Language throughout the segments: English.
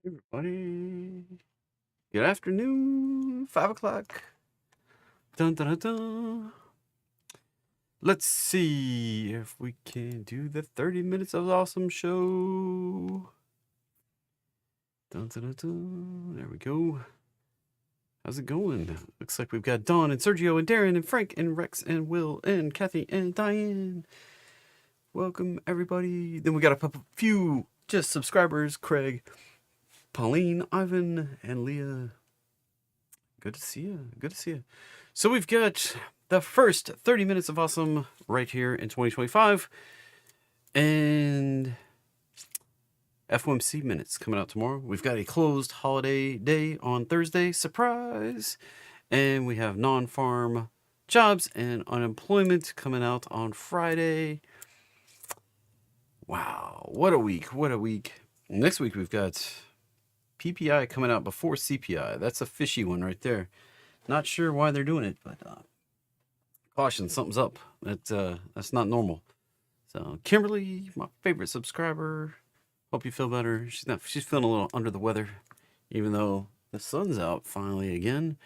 Everybody, good afternoon, 5 o'clock. Dun, dun, dun, dun. Let's see if we can do the 30 minutes of awesome show. Dun, dun, dun, dun. There we go. How's it going? Looks like we've got Dawn and Sergio and Darren and Frank and Rex and Will and Kathy and Diane. Welcome, everybody. Then we got a few just subscribers, Craig, Pauline, Ivan, and Leah. Good to see you. Good to see you. So we've got the first 30 minutes of awesome right here in 2025. And FOMC minutes coming out tomorrow. We've got a closed holiday day on Thursday. Surprise. And we have non-farm jobs and unemployment coming out on Friday. Wow. What a week. What a week. Next week we've got PPI coming out before CPI. That's a fishy one right there. Not sure why they're doing it, but caution, something's up. That's not normal. So Kimberly, my favorite subscriber, hope you feel better. She's feeling a little under the weather, even though the sun's out finally again.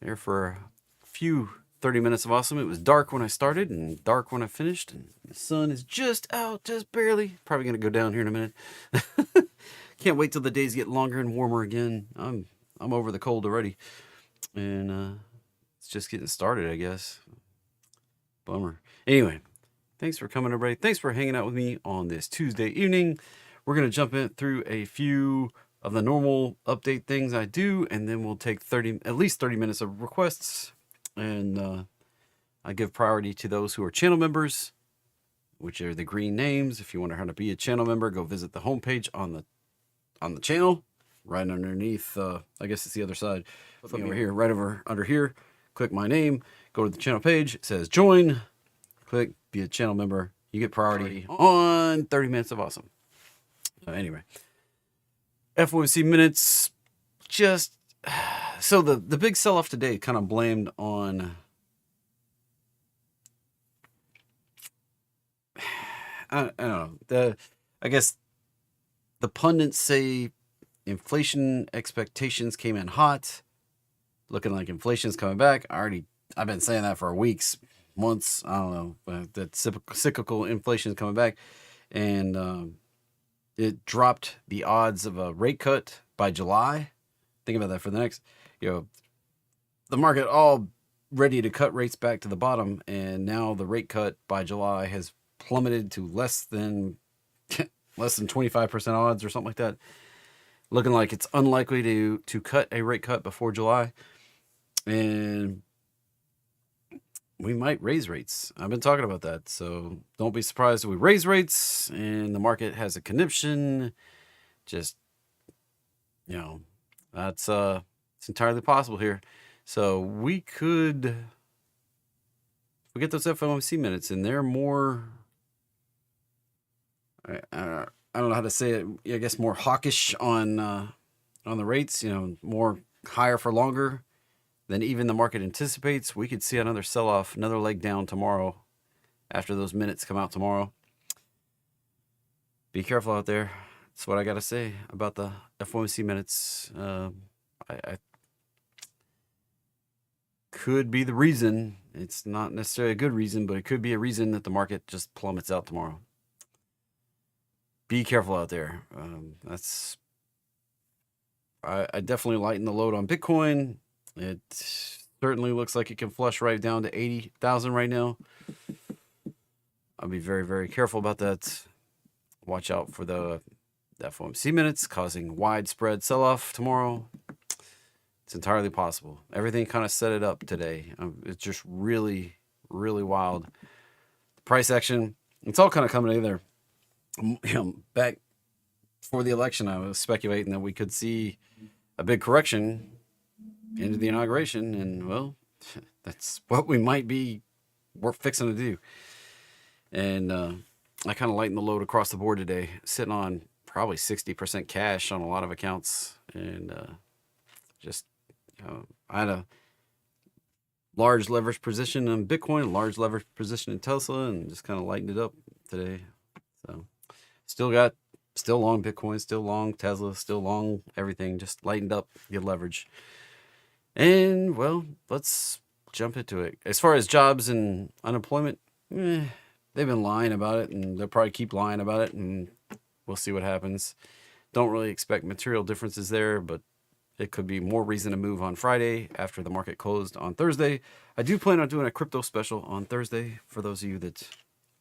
There for a few 30 minutes of awesome. It was dark when I started and dark when I finished, and the sun is just out, just barely. Probably gonna go down here in a minute. Can't wait till the days get longer and warmer again. I'm over the cold already. And it's just getting started, I guess. Bummer. Anyway, thanks for coming, everybody. Thanks for hanging out with me on this Tuesday evening. We're going to jump in through a few of the normal update things I do, and then we'll take at least 30 minutes of requests. And I give priority to those who are channel members, which are the green names. If you wonder how to be a channel member, go visit the homepage on the channel. Right underneath, I guess it's the other side. Flip me over here, right over under here. Click my name, go to the channel page. It says join. Click, be a channel member. You get priority on 30 minutes of awesome. Anyway, FOMC minutes. Just so the big sell-off today kind of blamed on. I don't know. I guess the pundits say inflation expectations came in hot, looking like inflation's coming back. I've been saying that for weeks, months. I don't know, but that cyclical inflation is coming back, and it dropped the odds of a rate cut by July. Think about that for the next, the market all ready to cut rates back to the bottom, and now the rate cut by July has plummeted to less than 25% odds or something like that. Looking like it's unlikely to cut a rate cut before July. And we might raise rates. I've been talking about that. So don't be surprised if we raise rates and the market has a conniption. Just, that's it's entirely possible here. So we could, if we get those FOMC minutes and they're more, I don't know how to say it. I guess more hawkish on the rates. More higher for longer than even the market anticipates. We could see another sell-off, another leg down tomorrow after those minutes come out tomorrow. Be careful out there. That's what I got to say about the FOMC minutes. I could be the reason. It's not necessarily a good reason, but it could be a reason that the market just plummets out tomorrow. Be careful out there. I definitely lighten the load on Bitcoin. It certainly looks like it can flush right down to 80,000 right now. I'll be very, very careful about that. Watch out for the FOMC minutes causing widespread sell-off tomorrow. It's entirely possible. Everything kind of set it up today. It's just really, really wild. The price action, it's all kind of coming together. Back before the election, I was speculating that we could see a big correction into the inauguration, and well, that's what we're fixing to do. And I kind of lightened the load across the board today, sitting on probably 60% cash on a lot of accounts, and I had a large leverage position in Bitcoin, a large leverage position in Tesla, and just kind of lightened it up today. So still got Still long Bitcoin, still long Tesla, still long everything. Just lightened up, get leverage. And, well, let's jump into it. As far as jobs and unemployment, they've been lying about it, and they'll probably keep lying about it, and we'll see what happens. Don't really expect material differences there, but it could be more reason to move on Friday after the market closed on Thursday. I do plan on doing a crypto special on Thursday for those of you that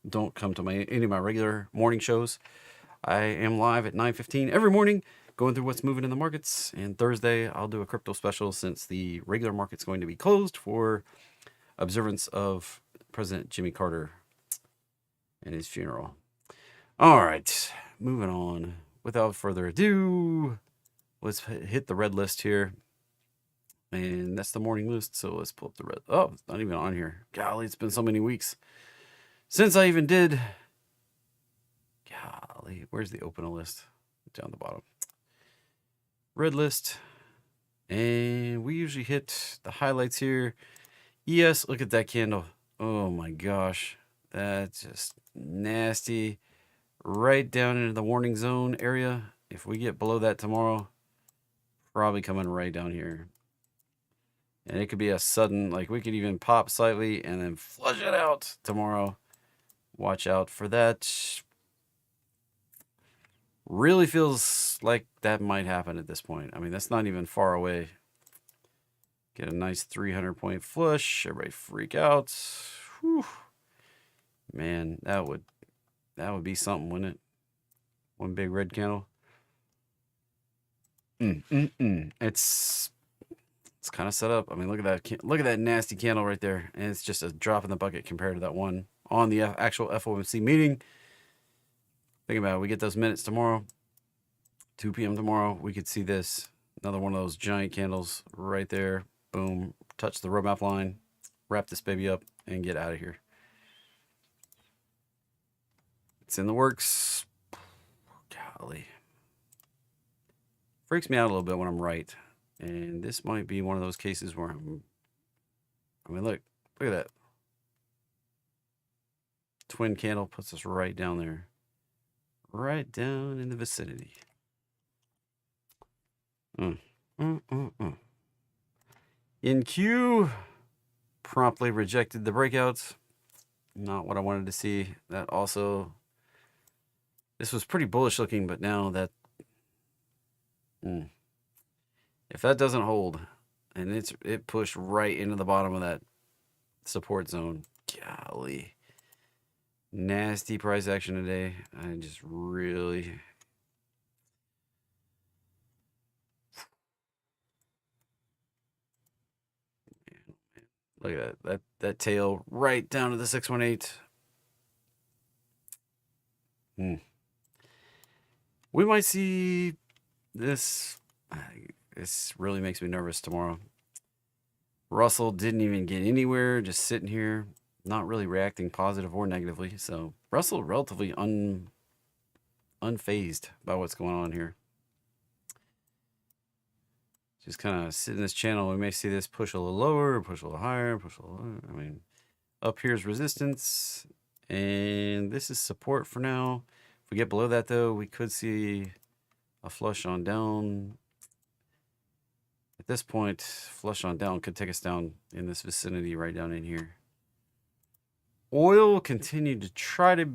don't come to any of my regular morning shows. I am live at 9:15 every morning going through what's moving in the markets. And Thursday, I'll do a crypto special since the regular market's going to be closed for observance of President Jimmy Carter and his funeral. All right, moving on. Without further ado, let's hit the red list here. And that's the morning list. So let's pull up the red. Oh, it's not even on here. Golly, it's been so many weeks since I even did. Golly, where's the open list? Down the bottom. Red list. And we usually hit the highlights here. Yes, look at that candle. Oh my gosh. That's just nasty. Right down into the warning zone area. If we get below that tomorrow, probably coming right down here. And it could be a sudden, like we could even pop slightly and then flush it out tomorrow. Watch out for that. Really feels like that might happen at this point. I mean, that's not even far away. Get a nice 300-point flush. Everybody freak out. Whew. Man, that would be something, wouldn't it? One big red candle. It's kind of set up. I mean, look at that nasty candle right there, and it's just a drop in the bucket compared to that one on the actual FOMC meeting. Think about it. We get those minutes tomorrow, 2 p.m. tomorrow. We could see this, another one of those giant candles right there. Boom, touch the roadmap line, wrap this baby up, and get out of here. It's in the works. Golly. Freaks me out a little bit when I'm right. And this might be one of those cases where I mean, look at that. Twin candle puts us right down there. Right down in the vicinity. In Q, promptly rejected the breakouts. Not what I wanted to see. That also, this was pretty bullish looking, but now that, if that doesn't hold, and it pushed right into the bottom of that support zone, golly. Nasty price action today. I just really... Look at that tail right down to the 618. We might see this. This really makes me nervous tomorrow. Russell didn't even get anywhere, just sitting here, not really reacting positive or negatively. So Russell relatively unfazed by what's going on here. Just kind of sit in this channel. We may see this push a little lower, push a little higher, push a little lower. I mean, up here's resistance, and this is support for now. If we get below that, though, we could see a flush on down. At this point, flush on down could take us down in this vicinity right down in here. Oil continued to try to...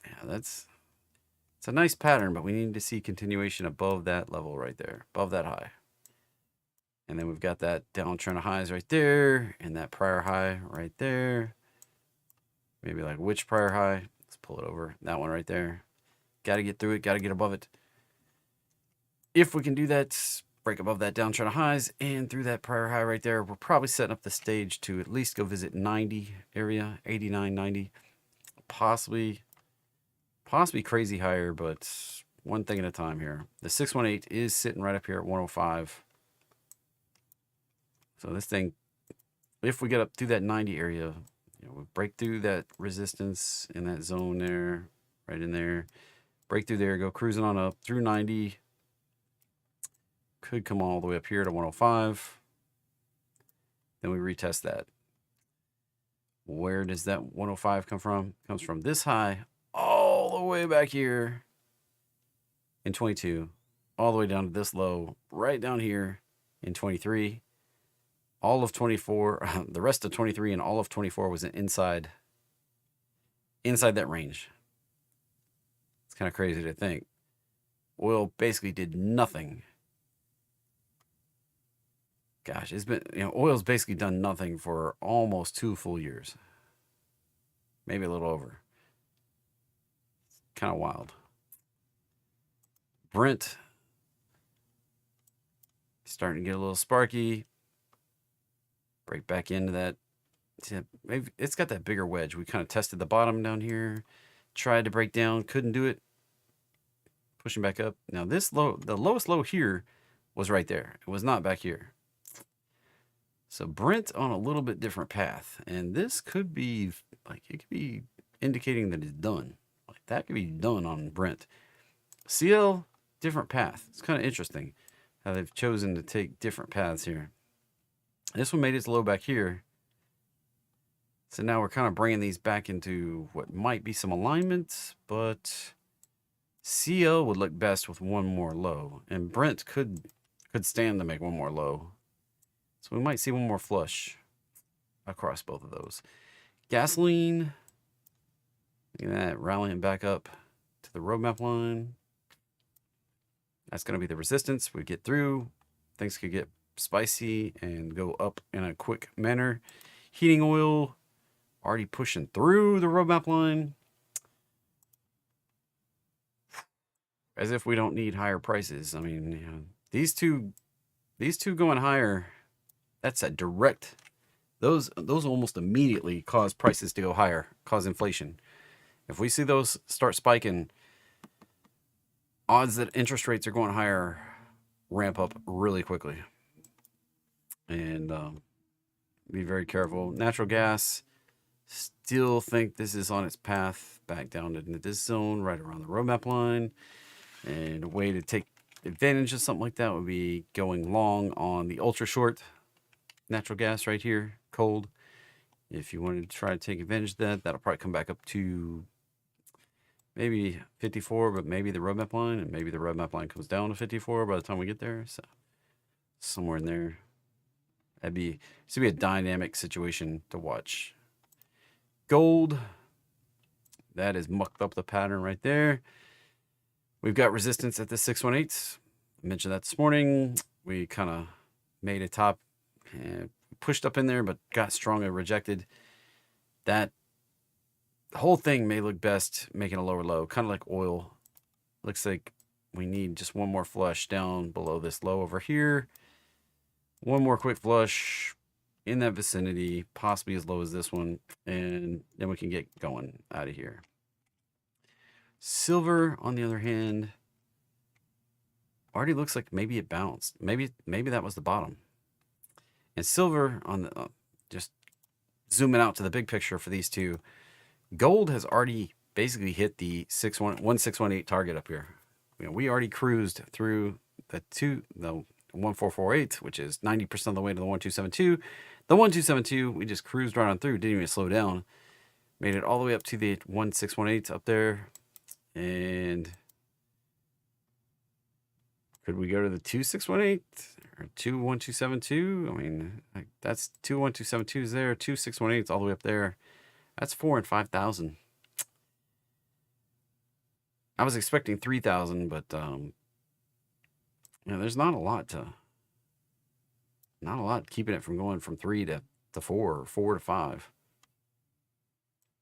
Yeah, it's a nice pattern, but we need to see continuation above that level right there, above that high. And then we've got that downtrend of highs right there, and that prior high right there. Maybe like which prior high? Let's pull it over. That one right there. Got to get through it. Got to get above it. If we can do that, break above that downtrend of highs and through that prior high right there, we're probably setting up the stage to at least go visit 90 area, 89, 90. Possibly crazy higher, but one thing at a time here. The 618 is sitting right up here at 105. So this thing, if we get up through that 90 area, we break through that resistance in that zone there, right in there, break through there, go cruising on up through 90. Could come all the way up here to 105. Then we retest that. Where does that 105 come from? It comes from this high all the way back here in 22, all the way down to this low right down here in 23. All of 24, the rest of 23 and all of 24 was inside that range. It's kind of crazy to think. Oil basically did nothing. Gosh, it's been, oil's basically done nothing for almost 2 full years. Maybe a little over. Kind of wild. Brent starting to get a little sparky. Break back into that. Maybe it's got that bigger wedge. We kind of tested the bottom down here. Tried to break down. Couldn't do it. Pushing back up. Now this low, the lowest low here was right there. It was not back here. So Brent on a little bit different path. And this could be, like, it could be indicating that it's done. Like, that could be done on Brent. CL, different path. It's kind of interesting how they've chosen to take different paths here. This one made its low back here. So now we're kind of bringing these back into what might be some alignments, but CL would look best with one more low, and Brent could stand to make one more low. So we might see one more flush across both of those. Gasoline, look at that, rallying back up to the roadmap line. That's going to be the resistance. We get through. Things could get spicy and go up in a quick manner. Heating oil already pushing through the roadmap line. As if we don't need higher prices. I mean, these two going higher, that's a direct, those almost immediately cause prices to go higher, cause inflation. If we see those start spiking, odds that interest rates are going higher ramp up really quickly. And be very careful. Natural gas, still think this is on its path back down into this zone right around the roadmap line. And a way to take advantage of something like that would be going long on the ultra short natural gas right here, cold. If you wanted to try to take advantage of that, that'll probably come back up to maybe 54, but maybe the roadmap line, and maybe the roadmap line comes down to 54 by the time we get there. So somewhere in there, it's gonna be a dynamic situation to watch. Gold, that is mucked up the pattern right there. We've got resistance at the 618. I mentioned that this morning. We kind of made a top and pushed up in there, but got strong and rejected. That whole thing may look best making a lower low, kind of like oil. Looks like we need just one more flush down below this low over here. One more quick flush in that vicinity, possibly as low as this one, and then we can get going out of here. Silver, on the other hand, already looks like maybe it bounced. Maybe that was the bottom. And silver, on the just zooming out to the big picture for these two, gold has already basically hit the 1618 target up here. We already cruised through the 1448, which is 90% of the way to the 1272. The 1272, we just cruised right on through, didn't even slow down. Made it all the way up to the 1618 up there. And could we go to the 2618 or 21272? I mean, that's 21272s there, 2618s all the way up there. That's 4,000 and 5,000. I was expecting 3,000, but there's not a lot keeping it from going from 3 to 4 or 4 to 5.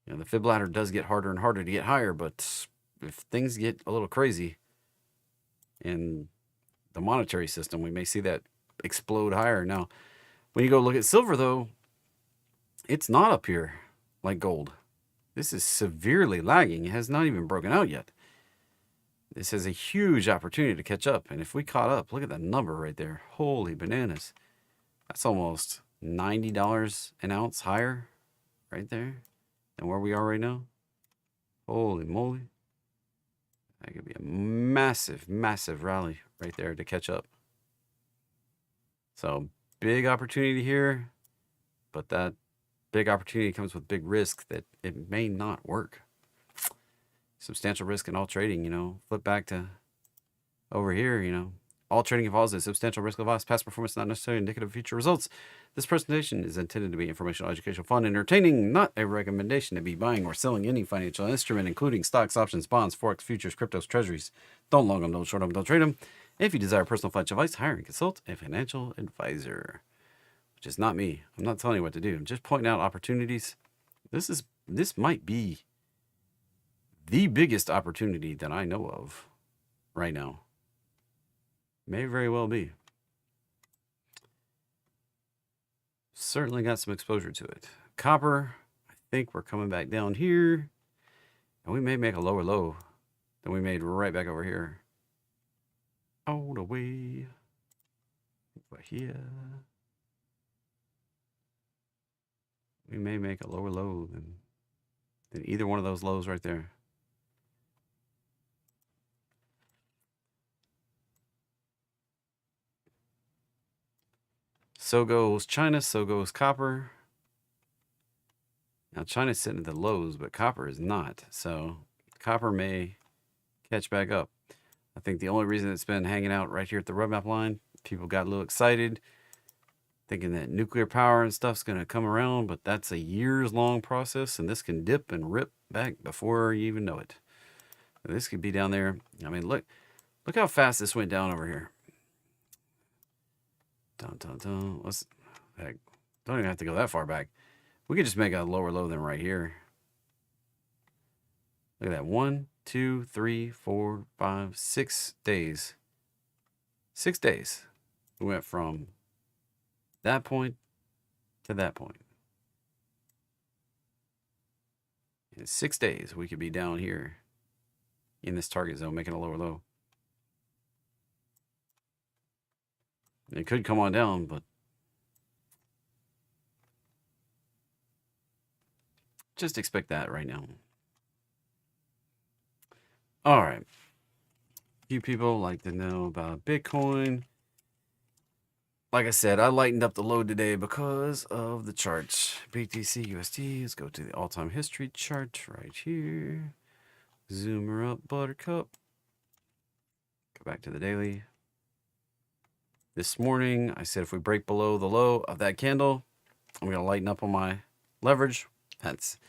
The fib ladder does get harder and harder to get higher, but if things get a little crazy in the monetary system, we may see that explode higher. Now, when you go look at silver, though, it's not up here like gold. This is severely lagging. It has not even broken out yet. This has a huge opportunity to catch up. And if we caught up, look at that number right there. Holy bananas. That's almost $90 an ounce higher right there than where we are right now. Holy moly. That could be a massive, massive rally right there to catch up. So big opportunity here, but that big opportunity comes with big risk that it may not work. Substantial risk in all trading, flip back to over here, you know, all trading involves a substantial risk of loss. Past performance is not necessarily indicative of future results. This presentation is intended to be informational, educational, fun, and entertaining, not a recommendation to be buying or selling any financial instrument, including stocks, options, bonds, forex, futures, cryptos, treasuries. Don't long them, don't short them, don't trade them. If you desire personal financial advice, hire and consult a financial advisor, which is not me. I'm not telling you what to do. I'm just pointing out opportunities. This might be the biggest opportunity that I know of right now. May very well be. Certainly got some exposure to it. Copper, I think we're coming back down here. And we may make a lower low than we made right back over here. All the way over here. We may make a lower low than either one of those lows right there. So goes China, so goes copper. Now China's sitting at the lows, but copper is not. So copper may catch back up. I think the only reason it's been hanging out right here at the roadmap line, people got a little excited, thinking that nuclear power and stuff's going to come around, but that's a years-long process, and this can dip and rip back before you even know it. This could be down there. I mean, look how fast this went down over here. Let's, heck, don't even have to go that far back. We could just make a lower low than right here. Look at that. 1, 2, 3, 4, 5, 6 days. 6 days. We went from that point to that point. In 6 days, we could be down here in this target zone, making a lower low. It could come on down, but just expect that right now. All right. A few people like to know about Bitcoin. Like I said, I lightened up the load today because of the charts. BTC USD. Let's go to the all-time history chart right here. Zoom her up, Buttercup. Go back to the daily. This morning, I said if we break below the low of that candle, I'm going to lighten up on my leverage. That's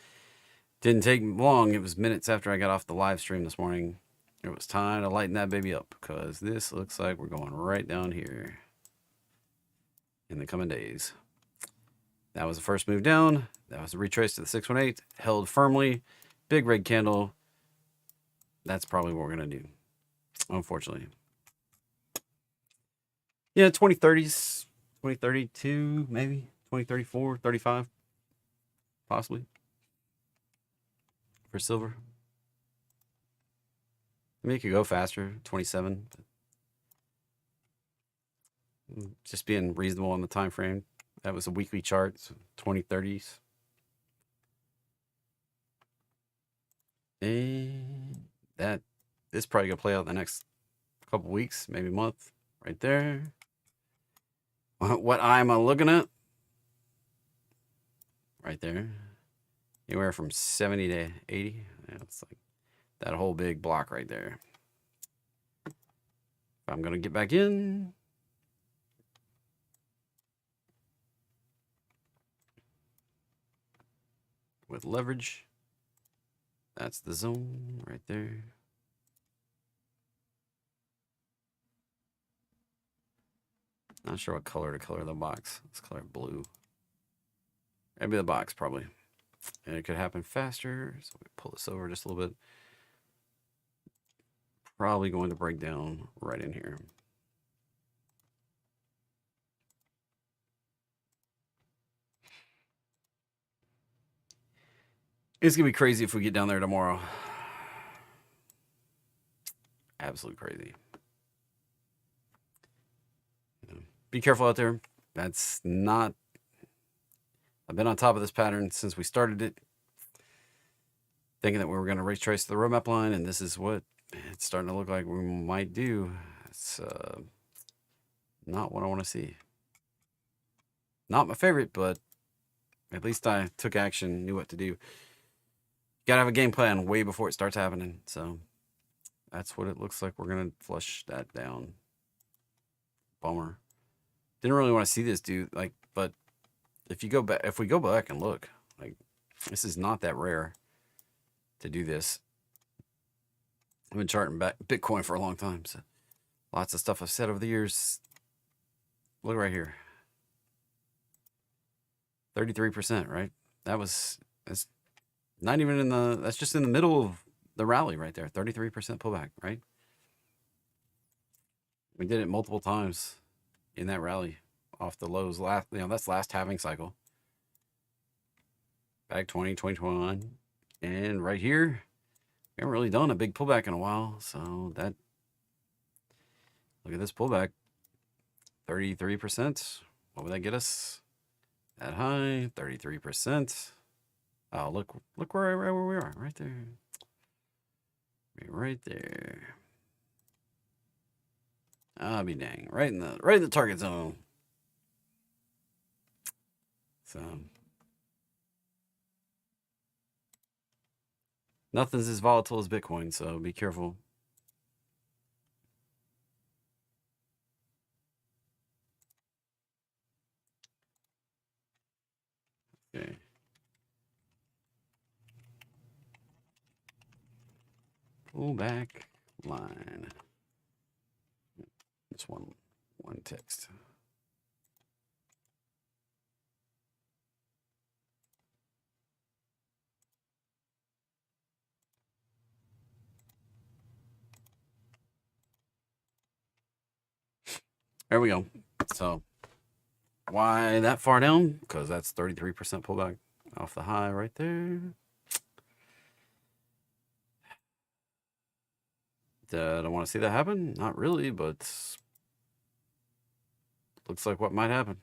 didn't take long. It was minutes after I got off the live stream this morning. It was time to lighten that baby up because this looks like we're going right down here in the coming days. That was the first move down. That was a retrace to the 618. Held firmly. Big red candle. That's probably what we're going to do, unfortunately. Yeah, 2030s, 2032, maybe 2034, 35, possibly for silver. I mean, it could go faster, 27. Just being reasonable on the time frame. That was a weekly chart, so 2030s. And this probably gonna play out the next couple weeks, maybe a month, right there. What eye am I looking at? Right there. Anywhere from 70 to 80. Yeah, it's like that whole big block right there. If I'm going to get back in. With leverage. That's the zone right there. Not sure what color to color the box. Let's color it blue. Maybe the box, probably. And it could happen faster. So we pull this over just a little bit. Probably going to break down right in here. It's going to be crazy if we get down there tomorrow. Absolutely crazy. Be careful out there. That's not... I've been on top of this pattern since we started it. Thinking that we were going to retrace the roadmap line, and this is what it's starting to look like we might do. It's not what I want to see. Not my favorite, but at least I took action, knew what to do. Got to have a game plan way before it starts happening. So That's what it looks like. We're going to flush that down. Bummer. Didn't really want to see this dude, like, but if you go back, if we go back and look, like, this is not that rare to do this. I've been charting back Bitcoin for a long time, so lots of stuff I've said over the years. Look right here. 33%, right? That's not even in the, that's just in the middle of the rally right there. 33% pullback, right? We did it multiple times in that rally off the lows. That's last halving cycle. Back 2021. And right here, we haven't really done a big pullback in a while. So that, look at this pullback. 33%. What would that get us? That high, 33%. Oh, look where we are, right there. Right there. I'll be dang. Right in the target zone. So nothing's as volatile as Bitcoin, so be careful. Okay. Pull back line. Just one text. There we go. So why that far down? Because that's 33% pullback off the high right there. Did I want to see that happen? Not really, but looks like what might happen.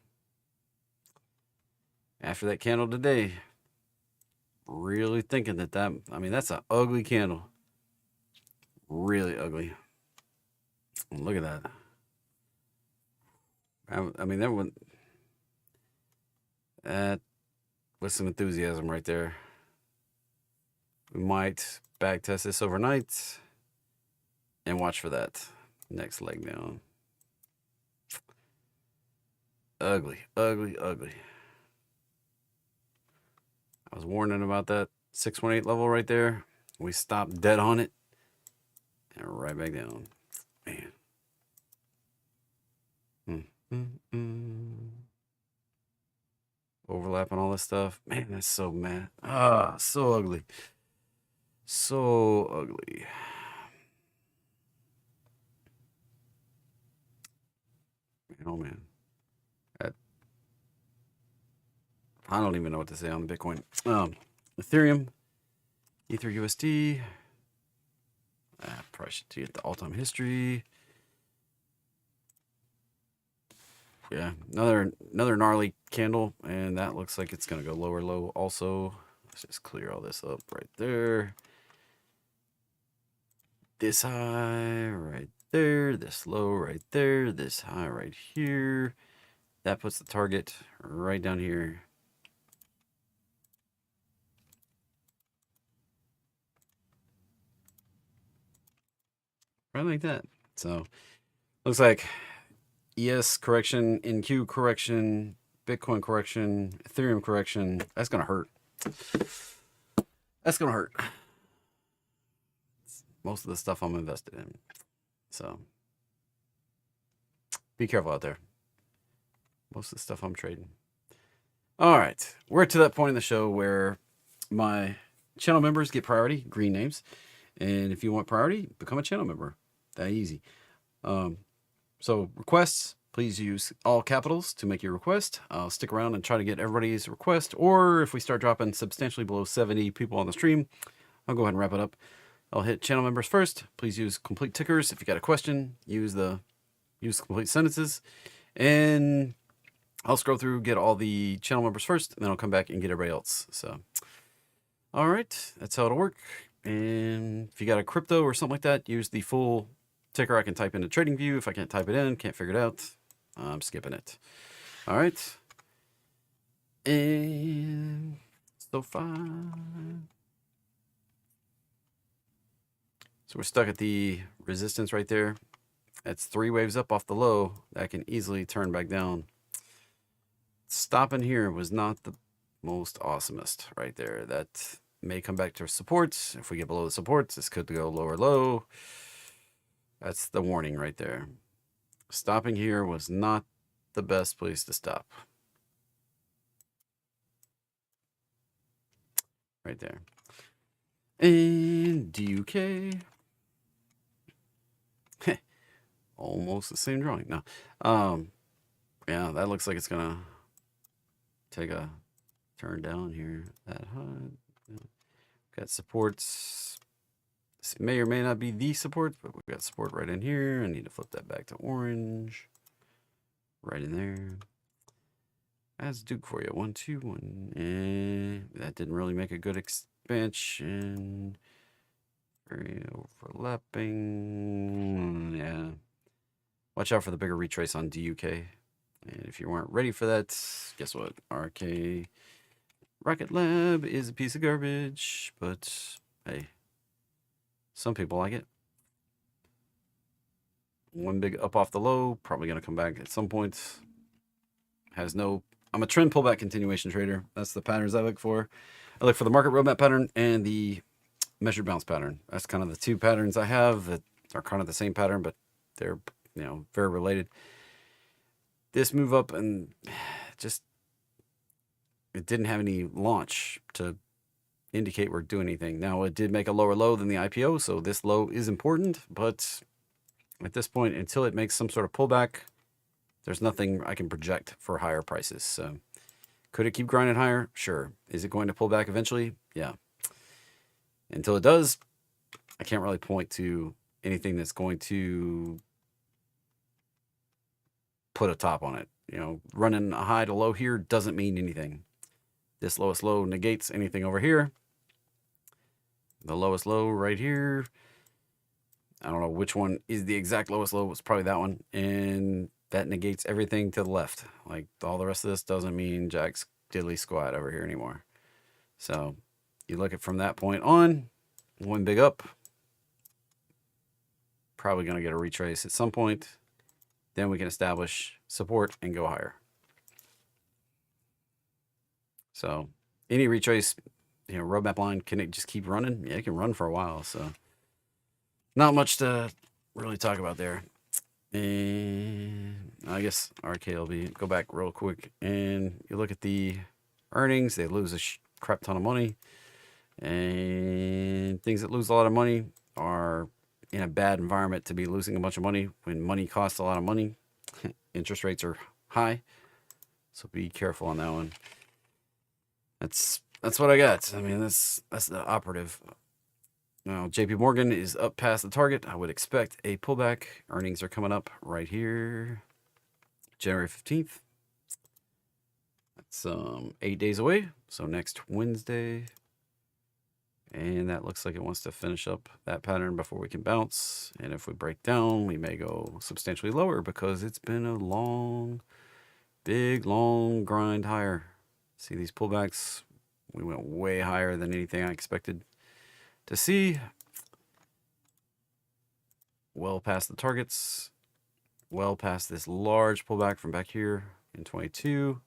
After that candle today, really thinking that, I mean, that's an ugly candle. Really ugly. Look at that. I mean, that was some enthusiasm right there. We might back test this overnight and watch for that next leg down. Ugly, ugly, ugly. I was warning about that 618 level right there. We stopped dead on it and right back down. Man. Overlapping all this stuff. Man, that's so mad. Ah, so ugly. So ugly. Oh, man. I don't even know what to say on the Bitcoin. Ethereum, Ether USD. Probably should get the all-time history. Yeah, another gnarly candle, and that looks like it's gonna go lower low also. Let's just clear all this up right there. This high right there, this low right there, this high right here. That puts the target right down here. Right like that. So looks like ES correction, NQ correction, Bitcoin correction, Ethereum correction. That's gonna hurt. That's gonna hurt. Most of the stuff I'm invested in. So be careful out there. Most of the stuff I'm trading. All right. We're to that point in the show where my channel members get priority, green names. And if you want priority, become a channel member. That easy. So requests, please use all capitals to make your request. I'll stick around and try to get everybody's request. Or if we start dropping substantially below 70 people on the stream, I'll go ahead and wrap it up. I'll hit channel members first. Please use complete tickers. If you got a question, use complete sentences. And I'll scroll through, get all the channel members first, and then I'll come back and get everybody else. So, all right, that's how it'll work. And if you got a crypto or something like that, use the full ticker. I can type into TradingView. If I can't type it in, can't figure it out, I'm skipping it. All right. And so far, So we're stuck at the resistance right there. That's 3 waves up off the low. That can easily turn back down. Stopping here was not the most awesomest right there. That may come back to supports. If we get below the supports, this could go lower low. That's the warning right there. Stopping here was not the best place to stop. Right there. And DUK. Almost the same drawing. No. Yeah, that looks like it's gonna take a turn down here. That high. Got supports. This may or may not be the support, but we've got support right in here. I need to flip that back to orange. Right in there. That's Duke for you. 1, 2, 1. That didn't really make a good expansion. Very overlapping. Yeah. Watch out for the bigger retrace on DUK. And if you weren't ready for that, guess what? RK Rocket Lab is a piece of garbage, but hey, some people like it. One big up off the low, probably going to come back at some point. I'm a trend pullback continuation trader. That's the patterns I look for. I look for the market roadmap pattern and the measured bounce pattern. That's kind of the 2 patterns I have that are kind of the same pattern, but they're, very related. This move up and just, it didn't have any launch to indicate we're doing anything. Now, it did make a lower low than the IPO, so this low is important, but at this point, until it makes some sort of pullback, there's nothing I can project for higher prices. So could it keep grinding higher? Sure. Is it going to pull back eventually? Yeah. Until it does, I can't really point to anything that's going to put a top on it. Running a high to low here doesn't mean anything. This lowest low negates anything over here. The lowest low right here, I don't know which one is the exact lowest low. It's probably that one. And that negates everything to the left. Like, all the rest of this doesn't mean jack's diddly squat over here anymore. So you look at from that point on, one big up, probably going to get a retrace at some point. Then we can establish support and go higher. So any retrace, roadmap line, can it just keep running? Yeah, it can run for a while. So not much to really talk about there. And I guess RKLB, go back real quick. And you look at the earnings, they lose a crap ton of money. And things that lose a lot of money are in a bad environment to be losing a bunch of money when money costs a lot of money. Interest rates are high, so be careful on that one. That's what I got. I mean, that's the operative. Now, JP Morgan is up past the target. I would expect a pullback. Earnings are coming up right here, January 15th. That's 8 days away, so next Wednesday. And that looks like it wants to finish up that pattern before we can bounce. And if we break down, we may go substantially lower because it's been a big, long grind higher. See these pullbacks? We went way higher than anything I expected to see. Well past the targets. Well past this large pullback from back here in 22.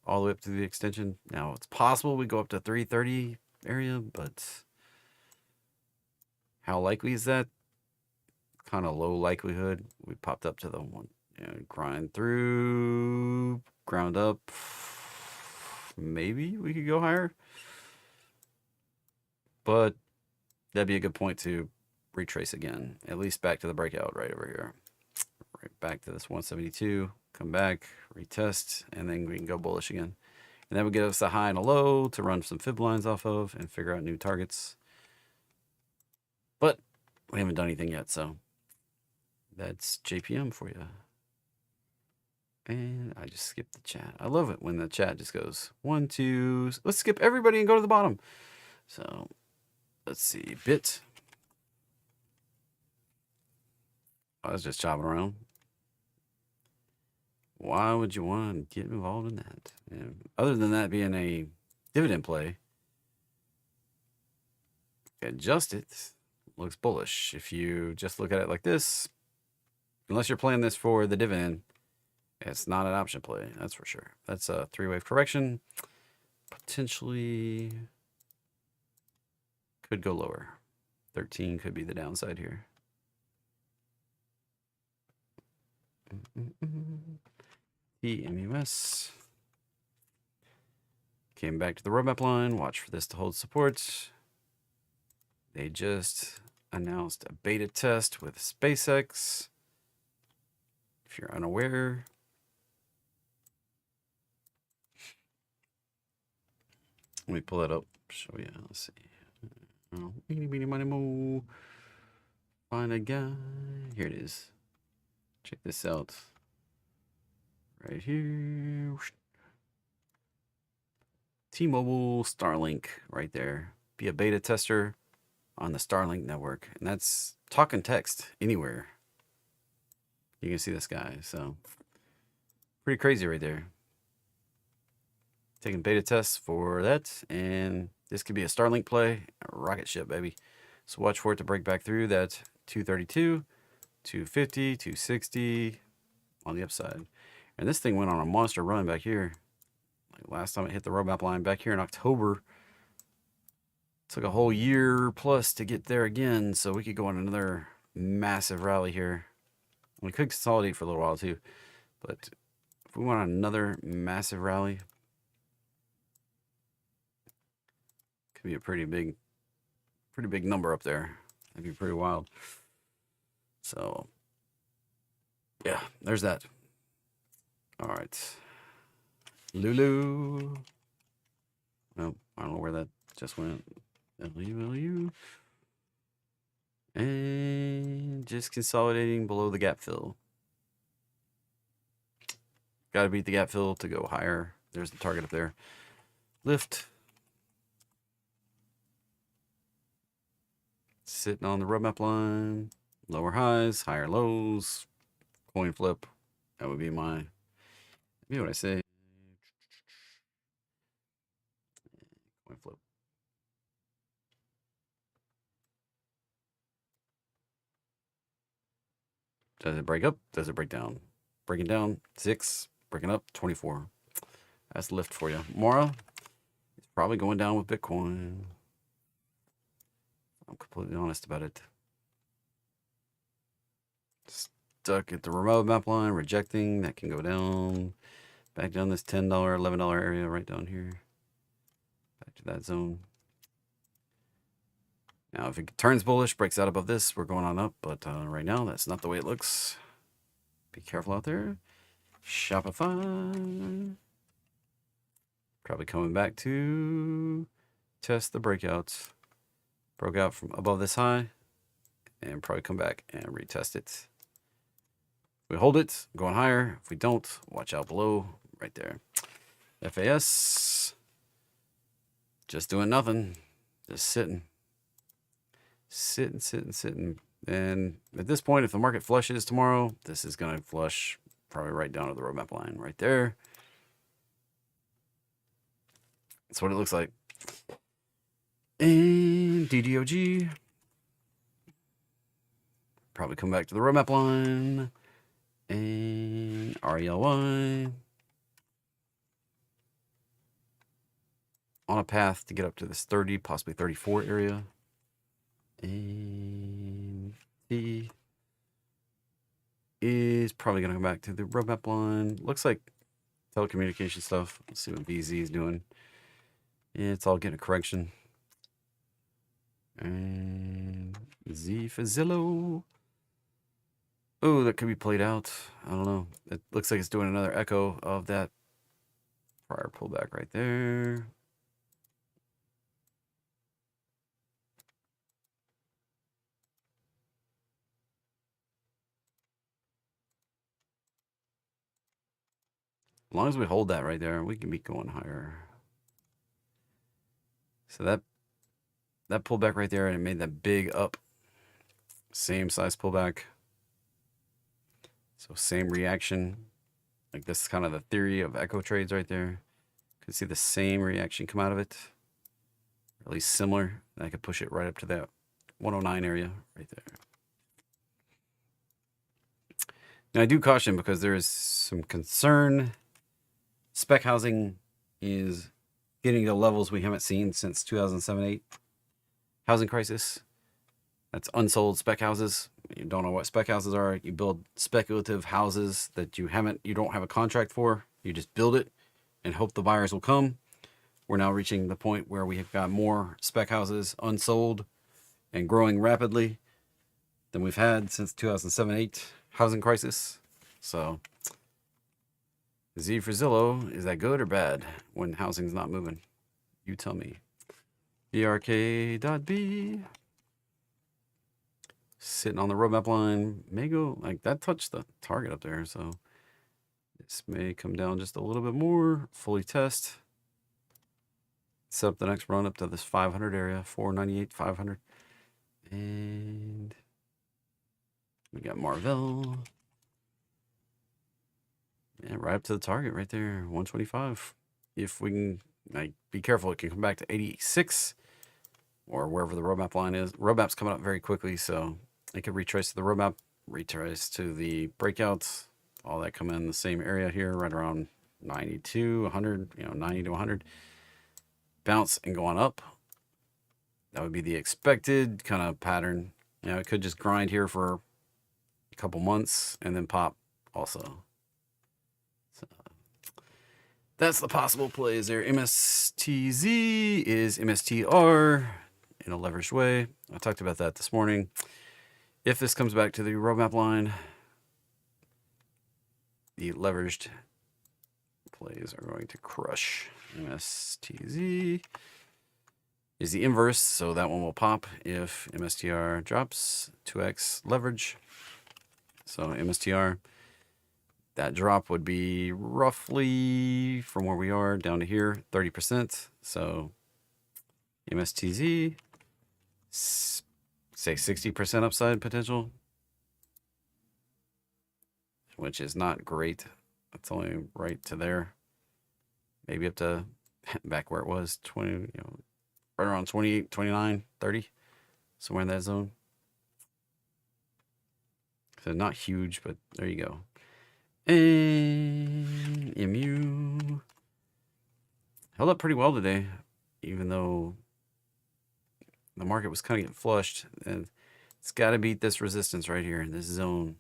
All the way up to the extension. Now, it's possible we go up to 330 area, but how likely is that? Kind of low likelihood. We popped up to the one, grind through, ground up. Maybe we could go higher, but that'd be a good point to retrace again, at least back to the breakout right over here, right back to this 172, come back, retest, and then we can go bullish again. And that would get us a high and a low to run some fib lines off of and figure out new targets. But we haven't done anything yet, so that's JPM for you. And I just skipped the chat. I love it when the chat just goes 1, 2. Let's skip everybody and go to the bottom. So let's see. Bit. I was just chopping around. Why would you want to get involved in that? Other than that being a dividend play, adjust it. looks bullish. If you just look at it like this, unless you're playing this for the dividend, it's not an option play. That's for sure. That's a 3-wave correction. Potentially could go lower. 13 could be the downside here. TMUS. Came back to the roadmap line. Watch for this to hold support. They just announced a beta test with SpaceX. If you're unaware, let me pull it up. Show you. Let's see. Oh, meeny, meeny, money, mo. Find a guy. Here it is. Check this out. Right here. T-Mobile Starlink right there. Be a beta tester on the Starlink network. And that's talk and text anywhere. You can see this guy. So pretty crazy right there. Taking beta tests for that. And this could be a Starlink play. A rocket ship, baby. So watch for it to break back through that 232, 250, 260 on the upside. And this thing went on a monster run back here. Like last time it hit the roadmap line back here in October. Took a whole year plus to get there again. So we could go on another massive rally here. We could consolidate for a little while too. But if we want another massive rally, could be a pretty big number up there. That'd be pretty wild. So yeah, there's that. All right. Lulu. No, I don't know where that just went. LU. And just consolidating below the gap fill. Got to beat the gap fill to go higher. There's the target up there. Lift. Sitting on the roadmap line. Lower highs, higher lows. Coin flip. That would be my, maybe what I say. Coin flip. Does it break up? Does it break down? Breaking down, 6. Breaking up, 24. That's lift for you. Mora is probably going down with Bitcoin. I'm completely honest about it. Stuck at the remote map line, rejecting. That can go down. Back down this $10, $11 area right down here. Back to that zone. Now, if it turns bullish, breaks out above this, we're going on up. But right now, that's not the way it looks. Be careful out there. Shopify. Probably coming back to test the breakouts. Broke out from above this high. And probably come back and retest it. If we hold it, going higher. If we don't, watch out below. Right there. FAS. Just doing nothing. Just sitting. Sitting. And at this point, if the market flushes tomorrow, this is going to flush probably right down to the roadmap line right there. That's what it looks like. And DDOG. Probably come back to the roadmap line. And RELY. On a path to get up to this 30, possibly 34 area. And T is probably going to come back to the roadmap line. Looks like telecommunication stuff. Let's see what BZ is doing. Yeah, it's all getting a correction. And Z for Zillow. Oh, that could be played out. I don't know. It looks like it's doing another echo of that prior pullback right there. As long as we hold that right there, we can be going higher. So that pullback right there, and it made that big up. Same size pullback. So same reaction. Like this is kind of the theory of echo trades right there. You can see the same reaction come out of it. Or at least similar. And I could push it right up to that 109 area right there. Now I do caution because there is some concern. Spec housing is getting to levels we haven't seen since 2007-8 housing crisis. That's unsold spec houses. You don't know what spec houses are. You build speculative houses that you don't have a contract for. You just build it and hope the buyers will come. We're now reaching the point where we have got more spec houses unsold and growing rapidly than we've had since 2007-8 housing crisis. So Z for Zillow, is that good or bad when housing's not moving? You tell me. BRK.B. Sitting on the roadmap line. May go, like that touched the target up there. So this may come down just a little bit more. Fully test. Set up the next run up to this 500 area. 498, 500. And we got Marvell. Yeah, right up to the target right there, 125. If we can, like, be careful, it can come back to 86 or wherever the roadmap line is. Roadmap's coming up very quickly, so it could retrace to the roadmap, retrace to the breakouts, all that come in the same area here, right around 92, 100, 90 to 100. Bounce and going up. That would be the expected kind of pattern. It could just grind here for a couple months and then pop also. So that's the possible plays there. MSTZ is MSTR in a leveraged way. I talked about that this morning. If this comes back to the roadmap line, the leveraged plays are going to crush. MSTZ is the inverse, so that one will pop if MSTR drops 2x leverage. So MSTR, that drop would be roughly from where we are down to here, 30%. So MSTZ, say 60% upside potential, which is not great. It's only right to there. Maybe up to back where it was, 20, right around 28, 29, 30, somewhere in that zone. So not huge, but there you go. And MU held up pretty well today, even though the market was kind of getting flushed. And it's got to beat this resistance right here in this zone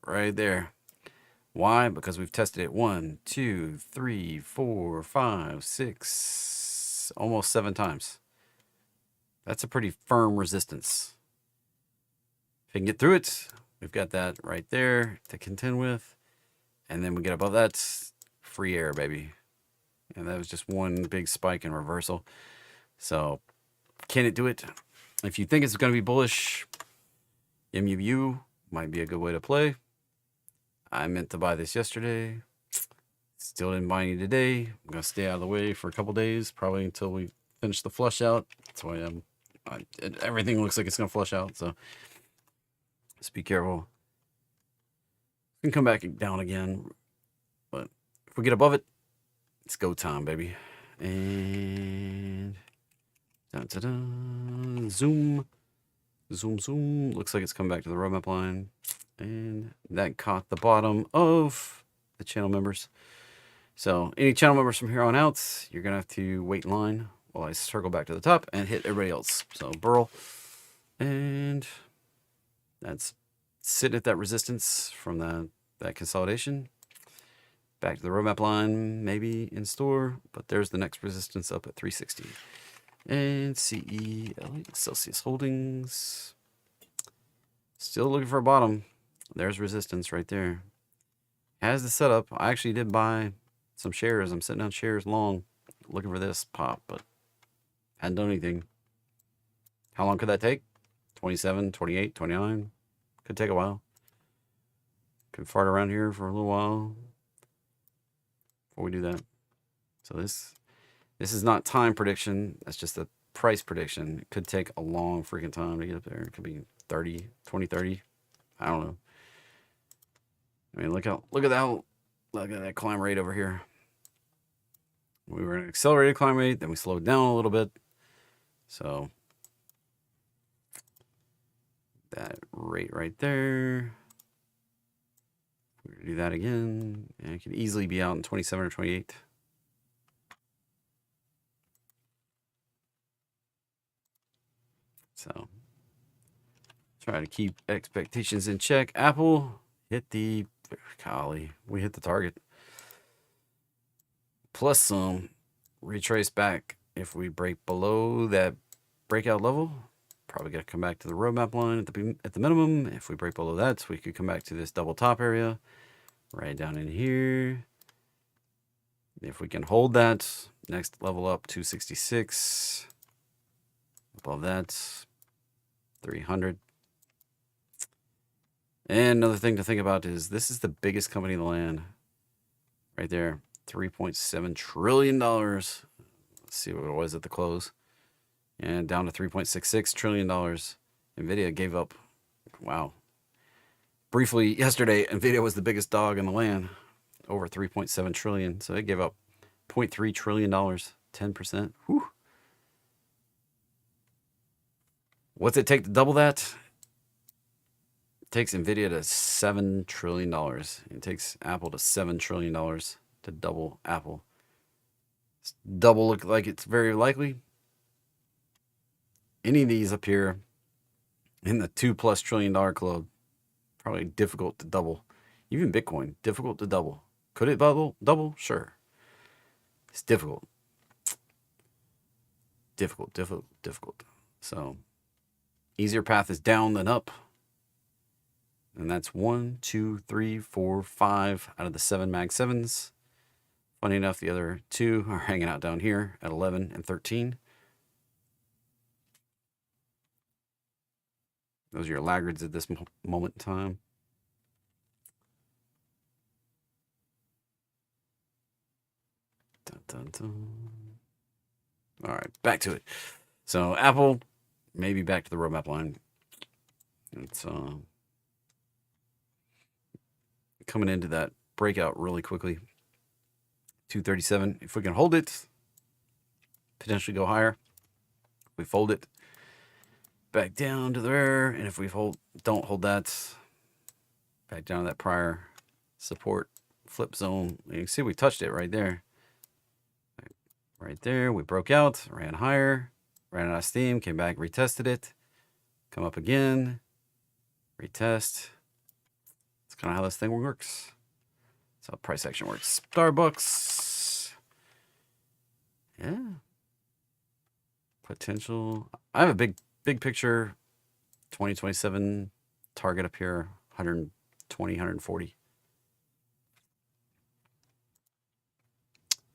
right there. Why? Because we've tested it 1, 2, 3, 4, 5, 6, almost 7 times. That's a pretty firm resistance. If we can get through it, we've got that right there to contend with. And then we get above that, free air, baby. And that was just one big spike and reversal. So, can it do it? If you think it's going to be bullish, MUU might be a good way to play. I meant to buy this yesterday. Still didn't buy any today. I'm going to stay out of the way for a couple days, probably until we finish the flush out. That's why everything looks like it's going to flush out. So just be careful. We can come back down again. But if we get above it, it's go time, baby. And zoom. Zoom. Looks like it's come back to the roadmap line. And that caught the bottom of the channel members. So any channel members from here on out, you're going to have to wait in line while I circle back to the top and hit everybody else. So burl. And that's sitting at that resistance from that consolidation. Back to the roadmap line, maybe in store. But there's the next resistance up at 360. And CELA, Celsius Holdings. Still looking for a bottom. There's resistance right there. Has the setup. I actually did buy some shares. I'm sitting on shares long, looking for this pop, but hadn't done anything. How long could that take? 27, 28, 29? Could take a while. Could fart around here for a little while before we do that. So this is not time prediction. That's just a price prediction. It could take a long freaking time to get up there. It could be 30, 20, 30. I don't know. I mean, look at that climb rate over here. We were at an accelerated climb rate, then we slowed down a little bit. So That rate right there. We're going to do that again. And it could easily be out in 27 or 28. So try to keep expectations in check. Apple hit the, golly, we hit the target. Plus some. Retrace back. If we break below that breakout level, probably going to come back to the roadmap line at the minimum. If we break below that, we could come back to this double top area right down in here. If we can hold that, next level up 266. Above that, 300. And another thing to think about is this is the biggest company in the land. Right there, $3.7 trillion. Let's see what it was at the close. And down to $3.66 trillion. NVIDIA gave up, wow. Briefly yesterday, NVIDIA was the biggest dog in the land, over $3.7 trillion. So it gave up $0.3 trillion, 10%. Whew. What's it take to double that? It takes NVIDIA to $7 trillion. It takes Apple to $7 trillion to double Apple. Double look like it's very likely. Any of these up here in the $2+ trillion club, probably difficult to double. Even Bitcoin, difficult to double. Could it double? Sure. It's difficult. Difficult. So easier path is down than up. And that's 1, 2, 3, 4, 5 out of the 7 Mag 7s. Funny enough, the other 2 are hanging out down here at 11 and 13. Those are your laggards at this moment in time. Dun, dun, dun. All right, back to it. So Apple, maybe back to the roadmap line. It's coming into that breakout really quickly. 237. If we can hold it, potentially go higher. If we fold it back down to there, and if we don't hold that, back down to that prior support flip zone. You can see we touched it right there. Right there, we broke out, ran higher, ran out of steam, came back, retested it, come up again, retest. That's kind of how this thing works. That's how price action works. Starbucks. Yeah. Potential. I have a big picture 2027 target up here, 120, 140.